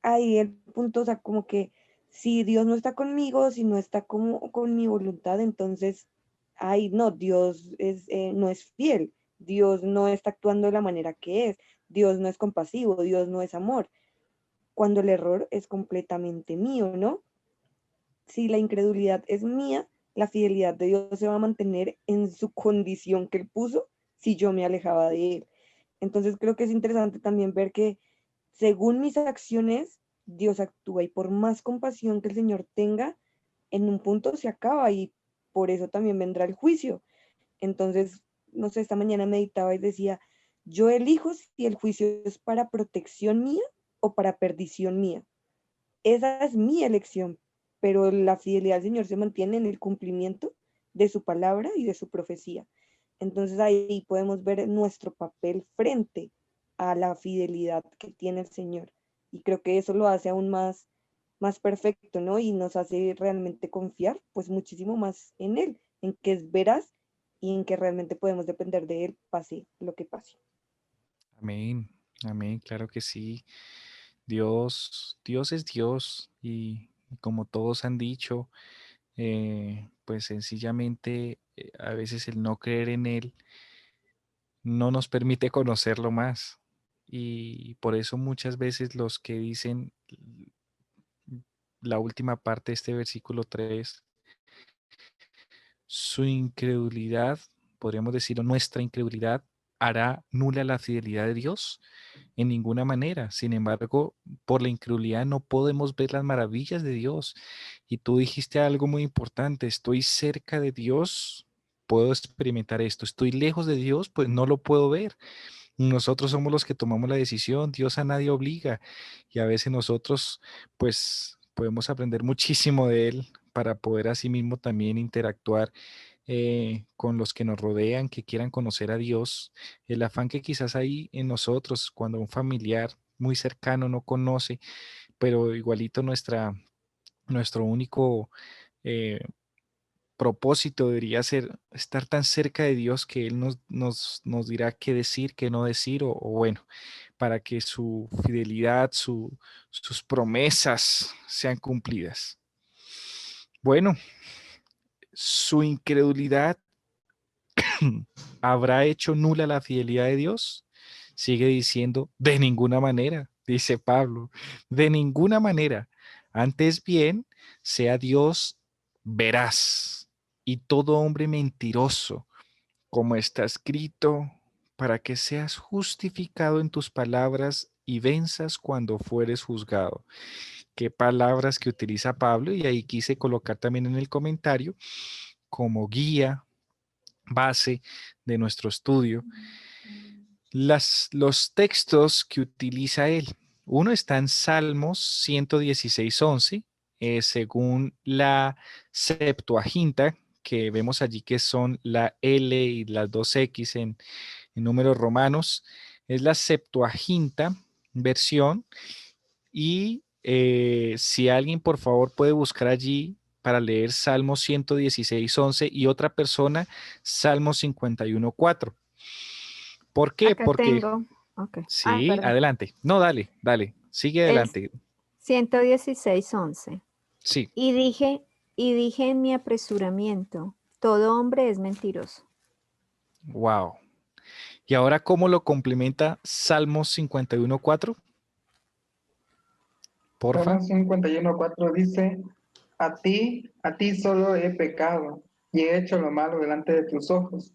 ahí el punto, o sea, como que si Dios no está conmigo, si no está como con mi voluntad, entonces, ay, no, Dios no es fiel, Dios no está actuando de la manera que es, Dios no es compasivo, Dios no es amor, cuando el error es completamente mío, ¿no? Si la incredulidad es mía, la fidelidad de Dios se va a mantener en su condición que Él puso si yo me alejaba de Él. Entonces creo que es interesante también ver que según mis acciones, Dios actúa, y por más compasión que el Señor tenga, en un punto se acaba, y por eso también vendrá el juicio. Entonces, no sé, esta mañana meditaba y decía, yo elijo si el juicio es para protección mía o para perdición mía. Esa es mi elección, pero la fidelidad del Señor se mantiene en el cumplimiento de su palabra y de su profecía. Entonces ahí podemos ver nuestro papel frente a la fidelidad que tiene el Señor. Y creo que eso lo hace aún más perfecto, ¿no? Y nos hace realmente confiar, pues muchísimo más en Él, en que es veraz y en que realmente podemos depender de Él, pase lo que pase. Amén, amén, claro que sí. Dios es Dios y como todos han dicho, pues sencillamente a veces el no creer en Él no nos permite conocerlo más. Y por eso muchas veces los que dicen la última parte de este versículo 3, su incredulidad, podríamos decir, o nuestra incredulidad, hará nula la fidelidad de Dios. En ninguna manera. Sin embargo, por la incredulidad no podemos ver las maravillas de Dios. Y tú dijiste algo muy importante, estoy cerca de Dios, puedo experimentar esto. Estoy lejos de Dios, pues no lo puedo ver. Nosotros somos los que tomamos la decisión, Dios a nadie obliga. Y a veces nosotros, pues, podemos aprender muchísimo de Él para poder asimismo también interactuar con los que nos rodean, que quieran conocer a Dios, el afán que quizás hay en nosotros cuando un familiar muy cercano no conoce, pero igualito nuestro único eh, propósito debería ser estar tan cerca de Dios que Él nos dirá qué decir, qué no decir, o bueno, para que su fidelidad, sus promesas sean cumplidas. Bueno, su incredulidad ¿habrá hecho nula la fidelidad de Dios? Sigue diciendo, de ninguna manera, dice Pablo, de ninguna manera. Antes bien, sea Dios veraz y todo hombre mentiroso, como está escrito, para que seas justificado en tus palabras y venzas cuando fueres juzgado. Qué palabras que utiliza Pablo, y ahí quise colocar también en el comentario como guía base de nuestro estudio, los textos que utiliza él. Uno está en Salmos 116:11, según la Septuaginta, que vemos allí que son la L y las dos X en números romanos. Es la Septuaginta versión, y si alguien por favor puede buscar allí para leer Salmo 116:11 y otra persona Salmo 51:4. ¿Por qué? Acá Porque, tengo. Ok. sí, Perdón. adelante. No, dale, sigue Es adelante. 116:11. Sí, Y dije en mi apresuramiento, todo hombre es mentiroso. wow. Y ahora, ¿cómo lo complementa Salmo 51:4? Porfa. Salmo 51:4 dice, a ti solo he pecado y he hecho lo malo delante de tus ojos,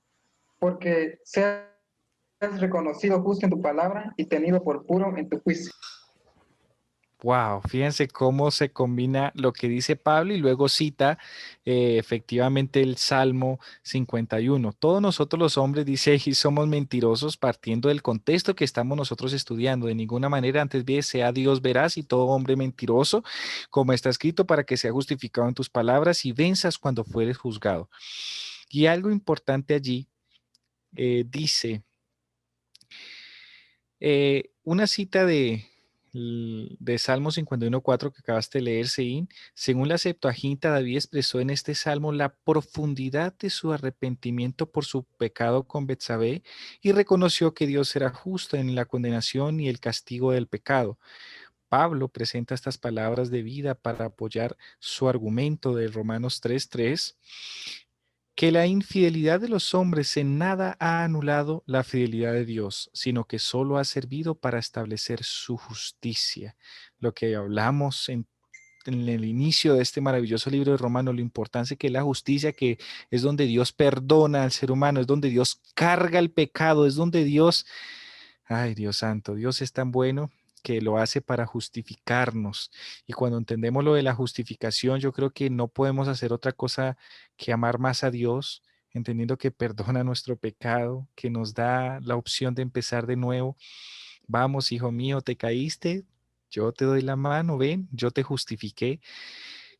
porque seas reconocido justo en tu palabra y tenido por puro en tu juicio. Wow, fíjense cómo se combina lo que dice Pablo y luego cita efectivamente el Salmo 51. Todos nosotros los hombres, dice, y somos mentirosos partiendo del contexto que estamos nosotros estudiando. De ninguna manera, antes bien, sea Dios veraz y todo hombre mentiroso, como está escrito, para que sea justificado en tus palabras y venzas cuando fueres juzgado. Y algo importante allí dice, una cita de Salmo 51:4 que acabaste de leer, Seín, según la Septuaginta, David expresó en este salmo la profundidad de su arrepentimiento por su pecado con Betsabé y reconoció que Dios era justo en la condenación y el castigo del pecado. Pablo presenta estas palabras de vida para apoyar su argumento de Romanos 3:3, que la infidelidad de los hombres en nada ha anulado la fidelidad de Dios, sino que solo ha servido para establecer su justicia. Lo que hablamos en el inicio de este maravilloso libro de Romanos, lo importante que es la justicia, que es donde Dios perdona al ser humano, es donde Dios carga el pecado, es donde Dios, ay Dios santo, Dios es tan bueno que lo hace para justificarnos. Y cuando entendemos lo de la justificación, yo creo que no podemos hacer otra cosa que amar más a Dios, entendiendo que perdona nuestro pecado, que nos da la opción de empezar de nuevo. Vamos, hijo mío, te caíste, yo te doy la mano, ven, yo te justifiqué,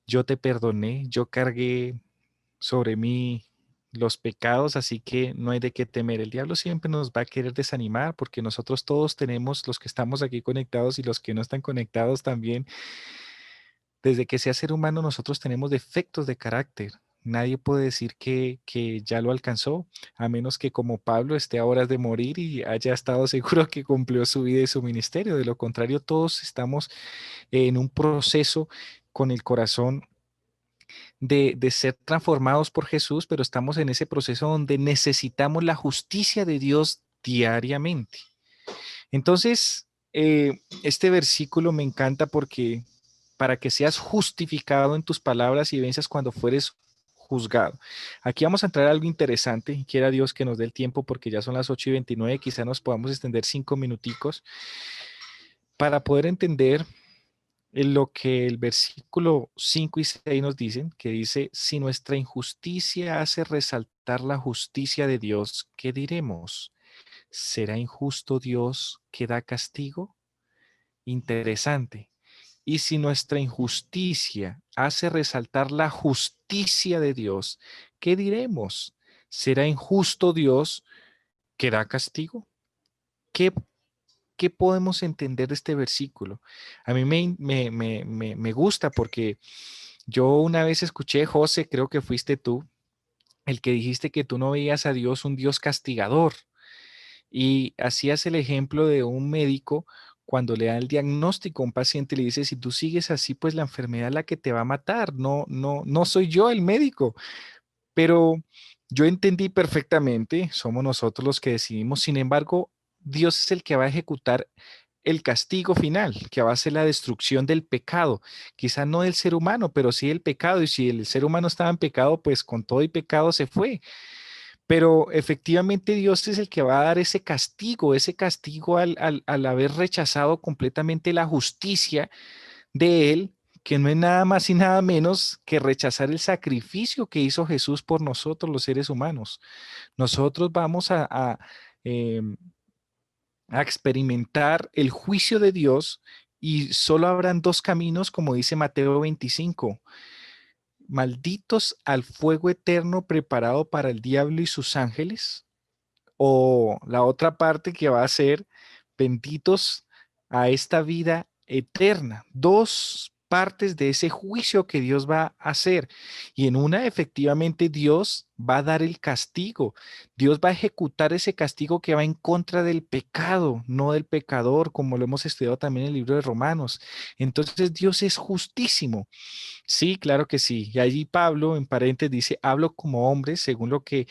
yo te perdoné, yo cargué sobre mí los pecados, así que no hay de qué temer. El diablo siempre nos va a querer desanimar porque nosotros todos tenemos, los que estamos aquí conectados y los que no están conectados también, desde que sea ser humano nosotros tenemos defectos de carácter. Nadie puede decir que ya lo alcanzó, a menos que como Pablo esté a horas de morir y haya estado seguro que cumplió su vida y su ministerio. De lo contrario, todos estamos en un proceso con el corazón de ser transformados por Jesús, pero estamos en ese proceso donde necesitamos la justicia de Dios diariamente. Entonces, este versículo me encanta porque para que seas justificado en tus palabras y venzas cuando fueres juzgado. Aquí vamos a entrar a algo interesante y quiera Dios que nos dé el tiempo porque ya son las 8:29, quizá nos podamos extender 5 minuticos para poder entender en lo que el versículo 5 y 6 nos dicen, que dice, si nuestra injusticia hace resaltar la justicia de Dios, ¿qué diremos? ¿Será injusto Dios que da castigo? Interesante. Y si nuestra injusticia hace resaltar la justicia de Dios, ¿qué diremos? ¿Será injusto Dios que da castigo? ¿Qué ¿Qué podemos entender de este versículo? A mí me gusta porque yo una vez escuché, José, creo que fuiste tú, el que dijiste que tú no veías a Dios un Dios castigador. Y hacías el ejemplo de un médico cuando le da el diagnóstico a un paciente y le dice, si tú sigues así, pues la enfermedad es la que te va a matar. No soy yo el médico. Pero yo entendí perfectamente, somos nosotros los que decidimos. Sin embargo, Dios es el que va a ejecutar el castigo final, que va a ser la destrucción del pecado. Quizá no del ser humano, pero sí del pecado. Y si el ser humano estaba en pecado, pues con todo y pecado se fue. Pero efectivamente Dios es el que va a dar ese castigo al haber rechazado completamente la justicia de Él, que no es nada más y nada menos que rechazar el sacrificio que hizo Jesús por nosotros los seres humanos. Nosotros vamos em, a experimentar el juicio de Dios y solo habrán dos caminos, como dice Mateo 25. Malditos al fuego eterno preparado para el diablo y sus ángeles, o la otra parte que va a ser benditos a esta vida eterna. Dos partes de ese juicio que Dios va a hacer. Y en una, efectivamente, Dios va a dar el castigo. Dios va a ejecutar ese castigo que va en contra del pecado, no del pecador, como lo hemos estudiado también en el libro de Romanos. Entonces, Dios es justísimo. Sí, claro que sí. Y allí Pablo, en paréntesis, dice, hablo como hombre, según lo que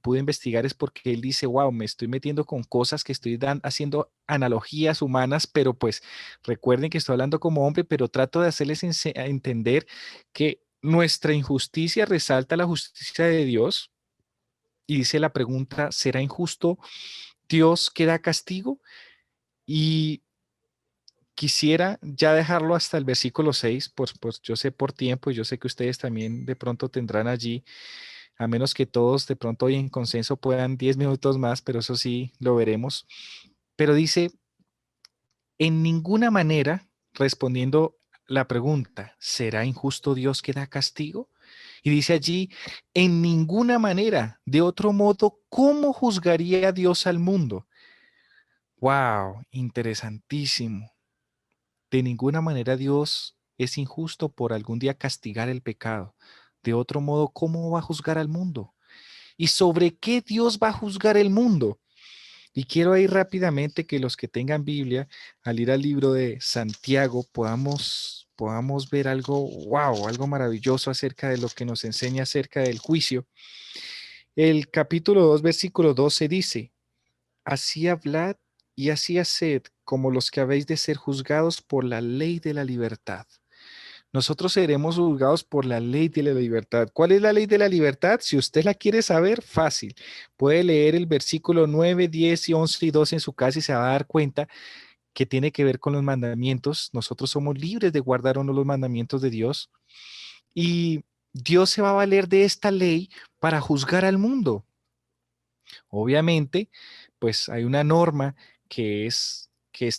pude investigar, es porque él dice, wow, me estoy metiendo con cosas que estoy haciendo analogías humanas, pero pues recuerden que estoy hablando como hombre, pero trato de hacerles a entender que nuestra injusticia resalta la justicia de Dios. Y dice la pregunta, ¿será injusto Dios que da castigo? Y quisiera ya dejarlo hasta el versículo 6, pues yo sé por tiempo y yo sé que ustedes también de pronto tendrán allí, a menos que todos de pronto hoy en consenso puedan 10 minutos más, pero eso sí lo veremos. Pero dice, en ninguna manera, respondiendo la pregunta, ¿será injusto Dios que da castigo? Y dice allí, en ninguna manera, de otro modo, ¿cómo juzgaría Dios al mundo? Wow, interesantísimo. De ninguna manera Dios es injusto por algún día castigar el pecado. De otro modo, ¿cómo va a juzgar al mundo? ¿Y sobre qué Dios va a juzgar el mundo? Y quiero ir rápidamente que los que tengan Biblia, al ir al libro de Santiago, podamos ver algo, wow, algo maravilloso acerca de lo que nos enseña acerca del juicio. El capítulo 2, versículo 12 dice, así hablad y así haced como los que habéis de ser juzgados por la ley de la libertad. Nosotros seremos juzgados por la ley de la libertad. ¿Cuál es la ley de la libertad? Si usted la quiere saber, fácil. Puede leer el versículo 9, 10 y 11 y 12 en su casa y se va a dar cuenta que tiene que ver con los mandamientos. Nosotros somos libres de guardar o no los mandamientos de Dios. Y Dios se va a valer de esta ley para juzgar al mundo. Obviamente, pues hay una norma que es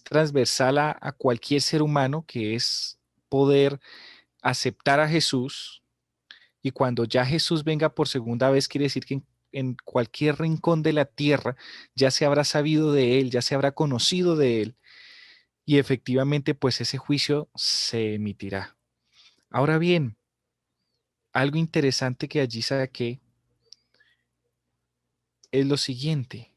transversal a cualquier ser humano, que es poder aceptar a Jesús. Y cuando ya Jesús venga por segunda vez, quiere decir que en cualquier rincón de la tierra ya se habrá sabido de él, ya se habrá conocido de él. Y efectivamente, pues ese juicio se emitirá. Ahora bien, algo interesante que allí saqué es lo siguiente.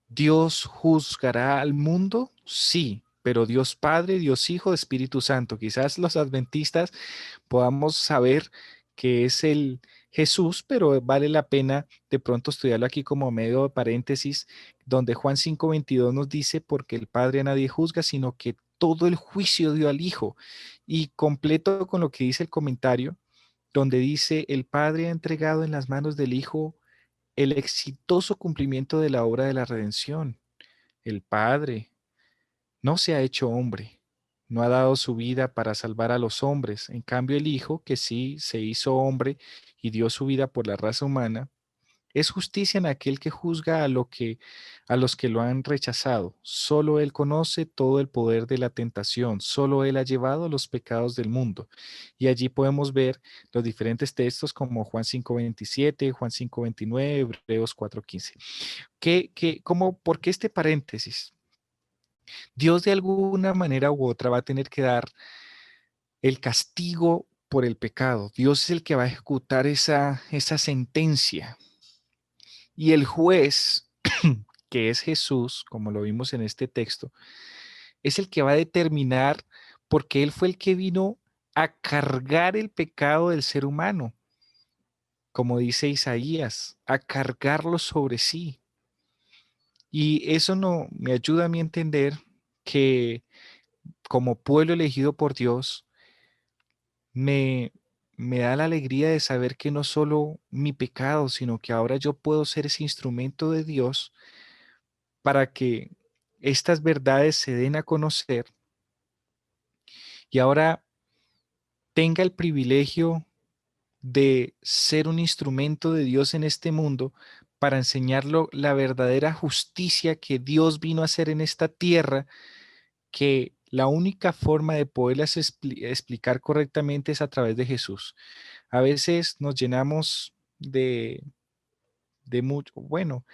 ¿Dios juzgará al mundo? Sí, pero Dios Padre, Dios Hijo, Espíritu Santo. Quizás los adventistas podamos saber que es el Jesús, pero vale la pena de pronto estudiarlo aquí como medio de paréntesis, donde Juan 5:22 nos dice, porque el Padre a nadie juzga, sino que todo el juicio dio al Hijo. Y completo con lo que dice el comentario, donde dice, el Padre ha entregado en las manos del Hijo el exitoso cumplimiento de la obra de la redención. El Padre no se ha hecho hombre, no ha dado su vida para salvar a los hombres. En cambio, el Hijo, que sí se hizo hombre y dio su vida por la raza humana, es justicia en aquel que juzga a los que lo han rechazado. Solo Él conoce todo el poder de la tentación. Solo Él ha llevado los pecados del mundo. Y allí podemos ver los diferentes textos como Juan 5:27, Juan 5:29, Hebreos 4:15. ¿Por qué este paréntesis? Dios de alguna manera u otra va a tener que dar el castigo por el pecado. Dios es el que va a ejecutar esa sentencia. Y el juez, que es Jesús, como lo vimos en este texto, es el que va a determinar, porque Él fue el que vino a cargar el pecado del ser humano, como dice Isaías, a cargarlo sobre sí. Y eso no me ayuda a mí a entender que como pueblo elegido por Dios, me, me da la alegría de saber que no solo mi pecado, sino que ahora yo puedo ser ese instrumento de Dios para que estas verdades se den a conocer y ahora tenga el privilegio de ser un instrumento de Dios en este mundo para enseñarlo la verdadera justicia que Dios vino a hacer en esta tierra, que la única forma de poderlas explicar correctamente es a través de Jesús. A veces nos llenamos de mucho, bueno,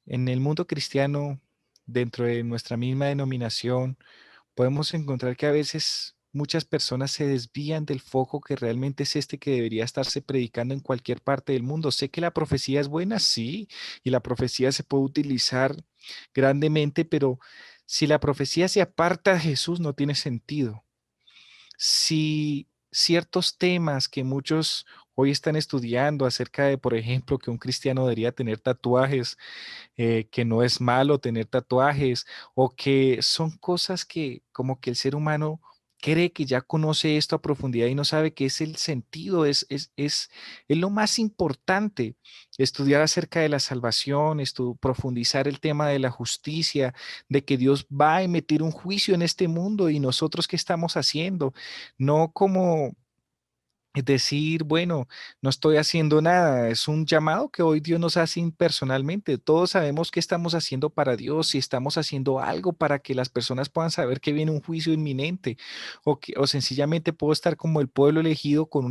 en el mundo cristiano, dentro de nuestra misma denominación, podemos encontrar que a veces muchas personas se desvían del foco que realmente es este que debería estarse predicando en cualquier parte del mundo. Sé que la profecía es buena, sí, y la profecía se puede utilizar grandemente, pero si la profecía se aparta de Jesús, no tiene sentido. Si ciertos temas que muchos hoy están estudiando acerca de, por ejemplo, que un cristiano debería tener tatuajes, que no es malo tener tatuajes, o que son cosas que como que el ser humano cree que ya conoce esto a profundidad y no sabe que es el sentido, es lo más importante, estudiar acerca de la salvación, profundizar el tema de la justicia, de que Dios va a emitir un juicio en este mundo y nosotros qué estamos haciendo, no como decir, bueno, no estoy haciendo nada, es un llamado que hoy Dios nos hace impersonalmente. Todos sabemos qué estamos haciendo para Dios, si estamos haciendo algo para que las personas puedan saber que viene un juicio inminente, o sencillamente puedo estar como el pueblo elegido con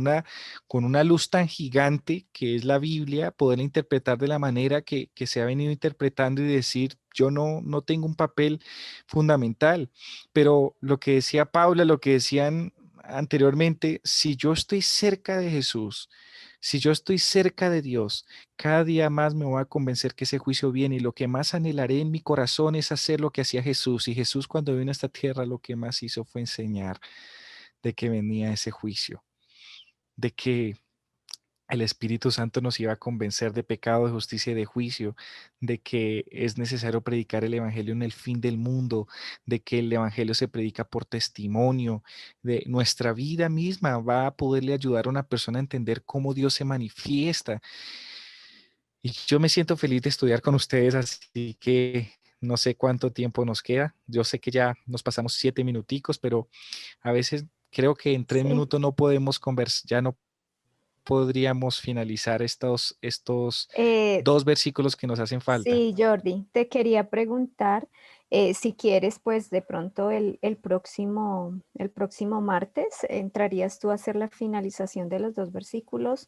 una luz tan gigante que es la Biblia, poderla interpretar de la manera que se ha venido interpretando y decir, yo no tengo un papel fundamental. Pero lo que decía Paula, lo que decían anteriormente, si yo estoy cerca de Jesús, si yo estoy cerca de Dios, cada día más me voy a convencer que ese juicio viene y lo que más anhelaré en mi corazón es hacer lo que hacía Jesús. Y Jesús cuando vino a esta tierra lo que más hizo fue enseñar de que venía ese juicio, de que el Espíritu Santo nos iba a convencer de pecado, de justicia y de juicio, de que es necesario predicar el Evangelio en el fin del mundo, de que el Evangelio se predica por testimonio, de nuestra vida misma va a poderle ayudar a una persona a entender cómo Dios se manifiesta. Y yo me siento feliz de estudiar con ustedes, así que no sé cuánto tiempo nos queda. Yo sé que ya nos pasamos 7 minuticos, pero a veces creo que en 3 minutos no podemos conversar, ya no podríamos finalizar estos Eh, 2 versículos que nos hacen falta. sí, Jordi, te quería preguntar si quieres, pues de pronto el próximo martes entrarías tú a hacer la finalización de los 2 versículos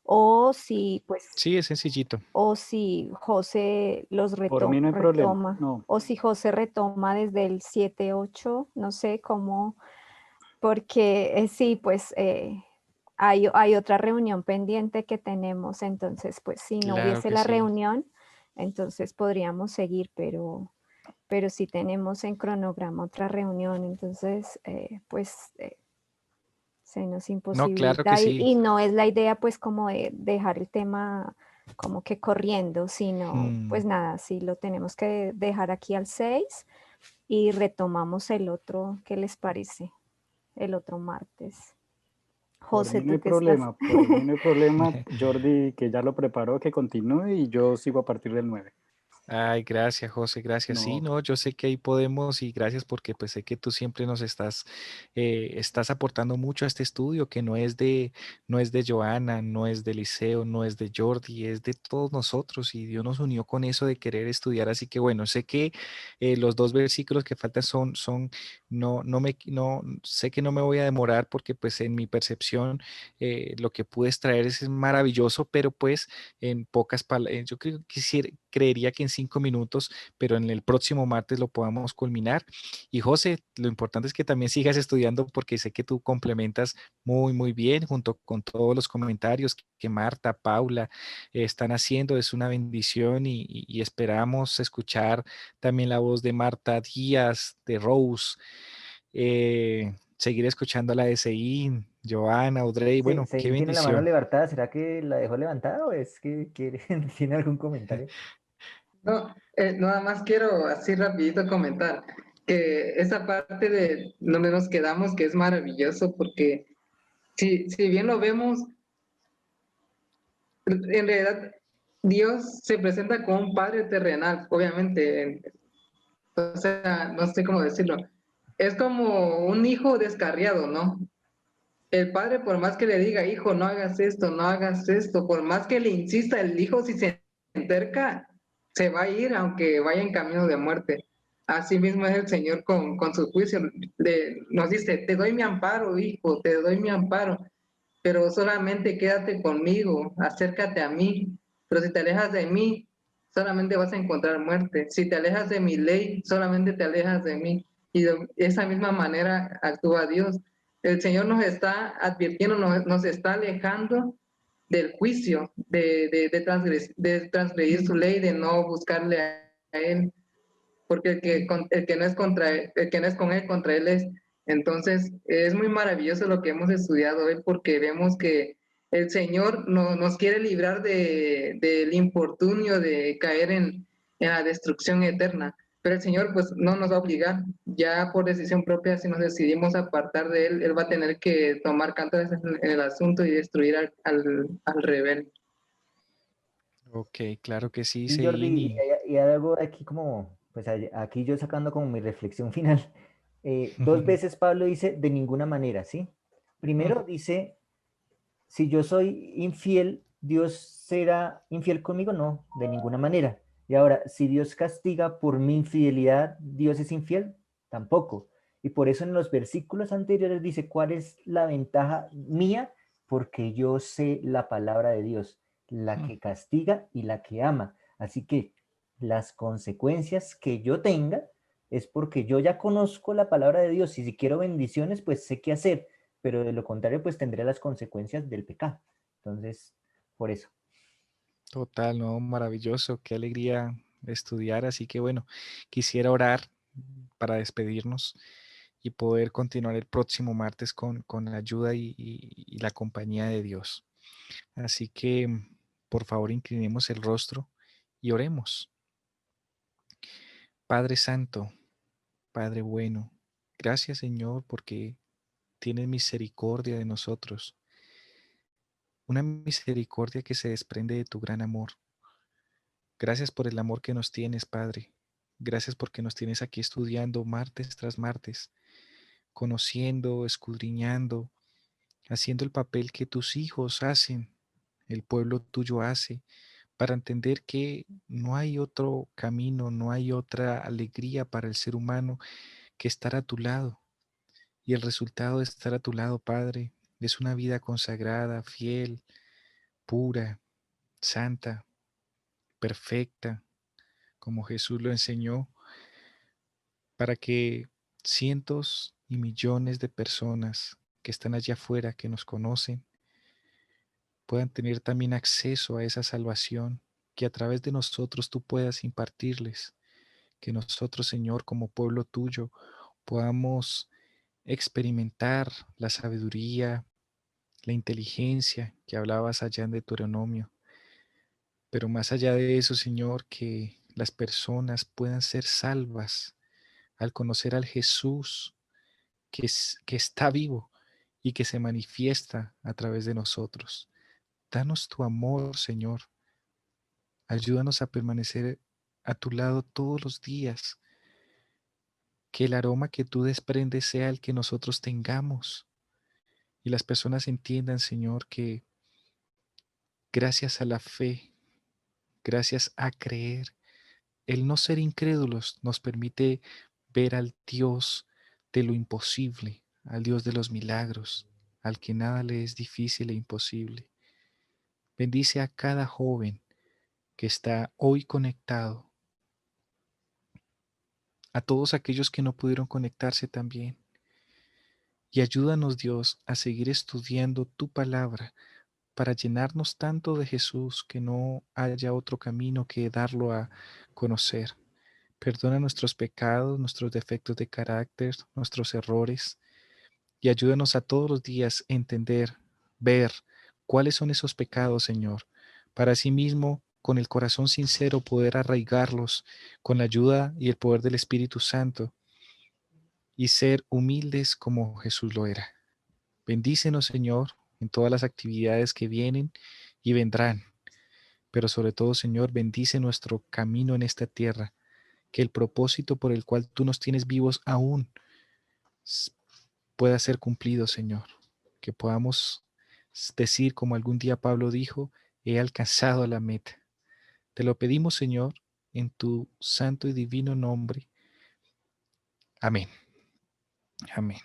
o si pues Sí, es sencillito. o si José los Por mí no hay problema. retoma, No, o si José retoma desde el 7-8, no sé cómo, porque sí, pues hay otra reunión pendiente que tenemos, entonces pues si no Claro hubiese que la sí. reunión, entonces podríamos seguir, pero sí tenemos en cronograma otra reunión, entonces pues se nos No, claro que imposibilita sí. y no es la idea pues como de dejar el tema como que corriendo, sino pues Mm, nada, sí lo tenemos que dejar aquí al 6 y retomamos el otro, ¿qué les parece? El otro martes. por José, mí no hay tú que estás. problema. Por mí no hay problema. Jordi, que ya lo preparó, que continúe y yo sigo a partir del 9. Ay, gracias, José, gracias. Sí, No, no, yo sé que ahí podemos y gracias porque pues sé que tú siempre nos estás aportando mucho a este estudio que no es de Joana, no es de Liceo, no es de Jordi, es de todos nosotros y Dios nos unió con eso de querer estudiar. Así que bueno, sé que los 2 versículos que faltan sé que no me voy a demorar porque pues en mi percepción lo que puedes traer es maravilloso, pero pues en pocas palabras, yo creería que en 5 minutos, pero en el próximo martes lo podamos culminar. Y José, lo importante es que también sigas estudiando porque sé que tú complementas muy, muy bien junto con todos los comentarios que Marta, Paula están haciendo. Es una bendición y esperamos escuchar también la voz de Marta Díaz, de Rose, seguir escuchando a la SI, Joana, Audrey. Bueno, qué Seí tiene la mano bendición. levantada. ¿Será que la dejó levantada o es que tiene algún comentario? No, nada más quiero así rapidito comentar que esa parte de donde nos quedamos, que es maravilloso, porque si bien lo vemos, en realidad Dios se presenta como un padre terrenal, obviamente, o sea, no sé cómo decirlo, es como un hijo descarriado, ¿no? El padre, por más que le diga, hijo, no hagas esto, no hagas esto, por más que le insista, el hijo si se enterca, se va a ir aunque vaya en camino de muerte. Así mismo es el Señor con su juicio. Nos dice, te doy mi amparo, hijo, te doy mi amparo, pero solamente quédate conmigo, acércate a mí. Pero si te alejas de mí, solamente vas a encontrar muerte. Si te alejas de mi ley, solamente te alejas de mí. Y de esa misma manera actúa Dios. El Señor nos está advirtiendo, nos está alejando del juicio, de transgredir su ley, de no buscarle a Él, porque el que no es contra él, el que no es con Él, contra Él es. Entonces, es muy maravilloso lo que hemos estudiado hoy, porque vemos que el Señor nos quiere librar del infortunio de caer en la destrucción eterna. Pero el Señor pues no nos va a obligar, ya por decisión propia, si nos decidimos apartar de Él, Él va a tener que tomar cartas en el asunto y destruir al rebelde. Ok, claro que sí, Y Jordi, Seini. y hay algo aquí como, pues aquí yo sacando como mi reflexión final. Dos veces Pablo dice de ninguna manera, ¿sí? Primero dice, si yo soy infiel, ¿Dios será infiel conmigo? No, de ninguna manera. Y ahora, si Dios castiga por mi infidelidad, ¿Dios es infiel? Tampoco. Y por eso en los versículos anteriores dice, ¿cuál es la ventaja mía? Porque yo sé la palabra de Dios, la que castiga y la que ama. Así que las consecuencias que yo tenga es porque yo ya conozco la palabra de Dios y si quiero bendiciones, pues sé qué hacer, pero de lo contrario, pues tendré las consecuencias del pecado. Entonces, por eso. Total, no, maravilloso, qué alegría estudiar. Así que bueno, quisiera orar para despedirnos y poder continuar el próximo martes con la ayuda y la compañía de Dios. Así que, por favor, inclinemos el rostro y oremos. Padre Santo, Padre bueno, gracias Señor porque tienes misericordia de nosotros, una misericordia que se desprende de tu gran amor. Gracias por el amor que nos tienes, Padre. Gracias porque nos tienes aquí estudiando martes tras martes, conociendo, escudriñando, haciendo el papel que tus hijos hacen, el pueblo tuyo hace, para entender que no hay otro camino, no hay otra alegría para el ser humano que estar a tu lado. Y el resultado de estar a tu lado, Padre, es una vida consagrada, fiel, pura, santa, perfecta, como Jesús lo enseñó, para que cientos y millones de personas que están allá afuera, que nos conocen, puedan tener también acceso a esa salvación, que a través de nosotros tú puedas impartirles, que nosotros, Señor, como pueblo tuyo, podamos experimentar la sabiduría, la inteligencia que hablabas allá en Deuteronomio. Pero más allá de eso, Señor, que las personas puedan ser salvas al conocer al Jesús que está vivo y que se manifiesta a través de nosotros. Danos tu amor, Señor. Ayúdanos a permanecer a tu lado todos los días. Que el aroma que tú desprendes sea el que nosotros tengamos. Y las personas entiendan, Señor, que gracias a la fe, gracias a creer, el no ser incrédulos nos permite ver al Dios de lo imposible, al Dios de los milagros, al que nada le es difícil e imposible. Bendice a cada joven que está hoy conectado, a todos aquellos que no pudieron conectarse también. Y ayúdanos, Dios, a seguir estudiando tu palabra para llenarnos tanto de Jesús que no haya otro camino que darlo a conocer. Perdona nuestros pecados, nuestros defectos de carácter, nuestros errores y ayúdanos a todos los días a entender, ver cuáles son esos pecados, Señor, para asimismo con el corazón sincero poder arraigarlos con la ayuda y el poder del Espíritu Santo y ser humildes como Jesús lo era. Bendícenos, Señor, en todas las actividades que vienen y vendrán, pero sobre todo, Señor, bendice nuestro camino en esta tierra, que el propósito por el cual tú nos tienes vivos aún pueda ser cumplido, Señor, que podamos decir como algún día Pablo dijo, he alcanzado la meta. Te lo pedimos, Señor, en tu santo y divino nombre. Amén. Amén.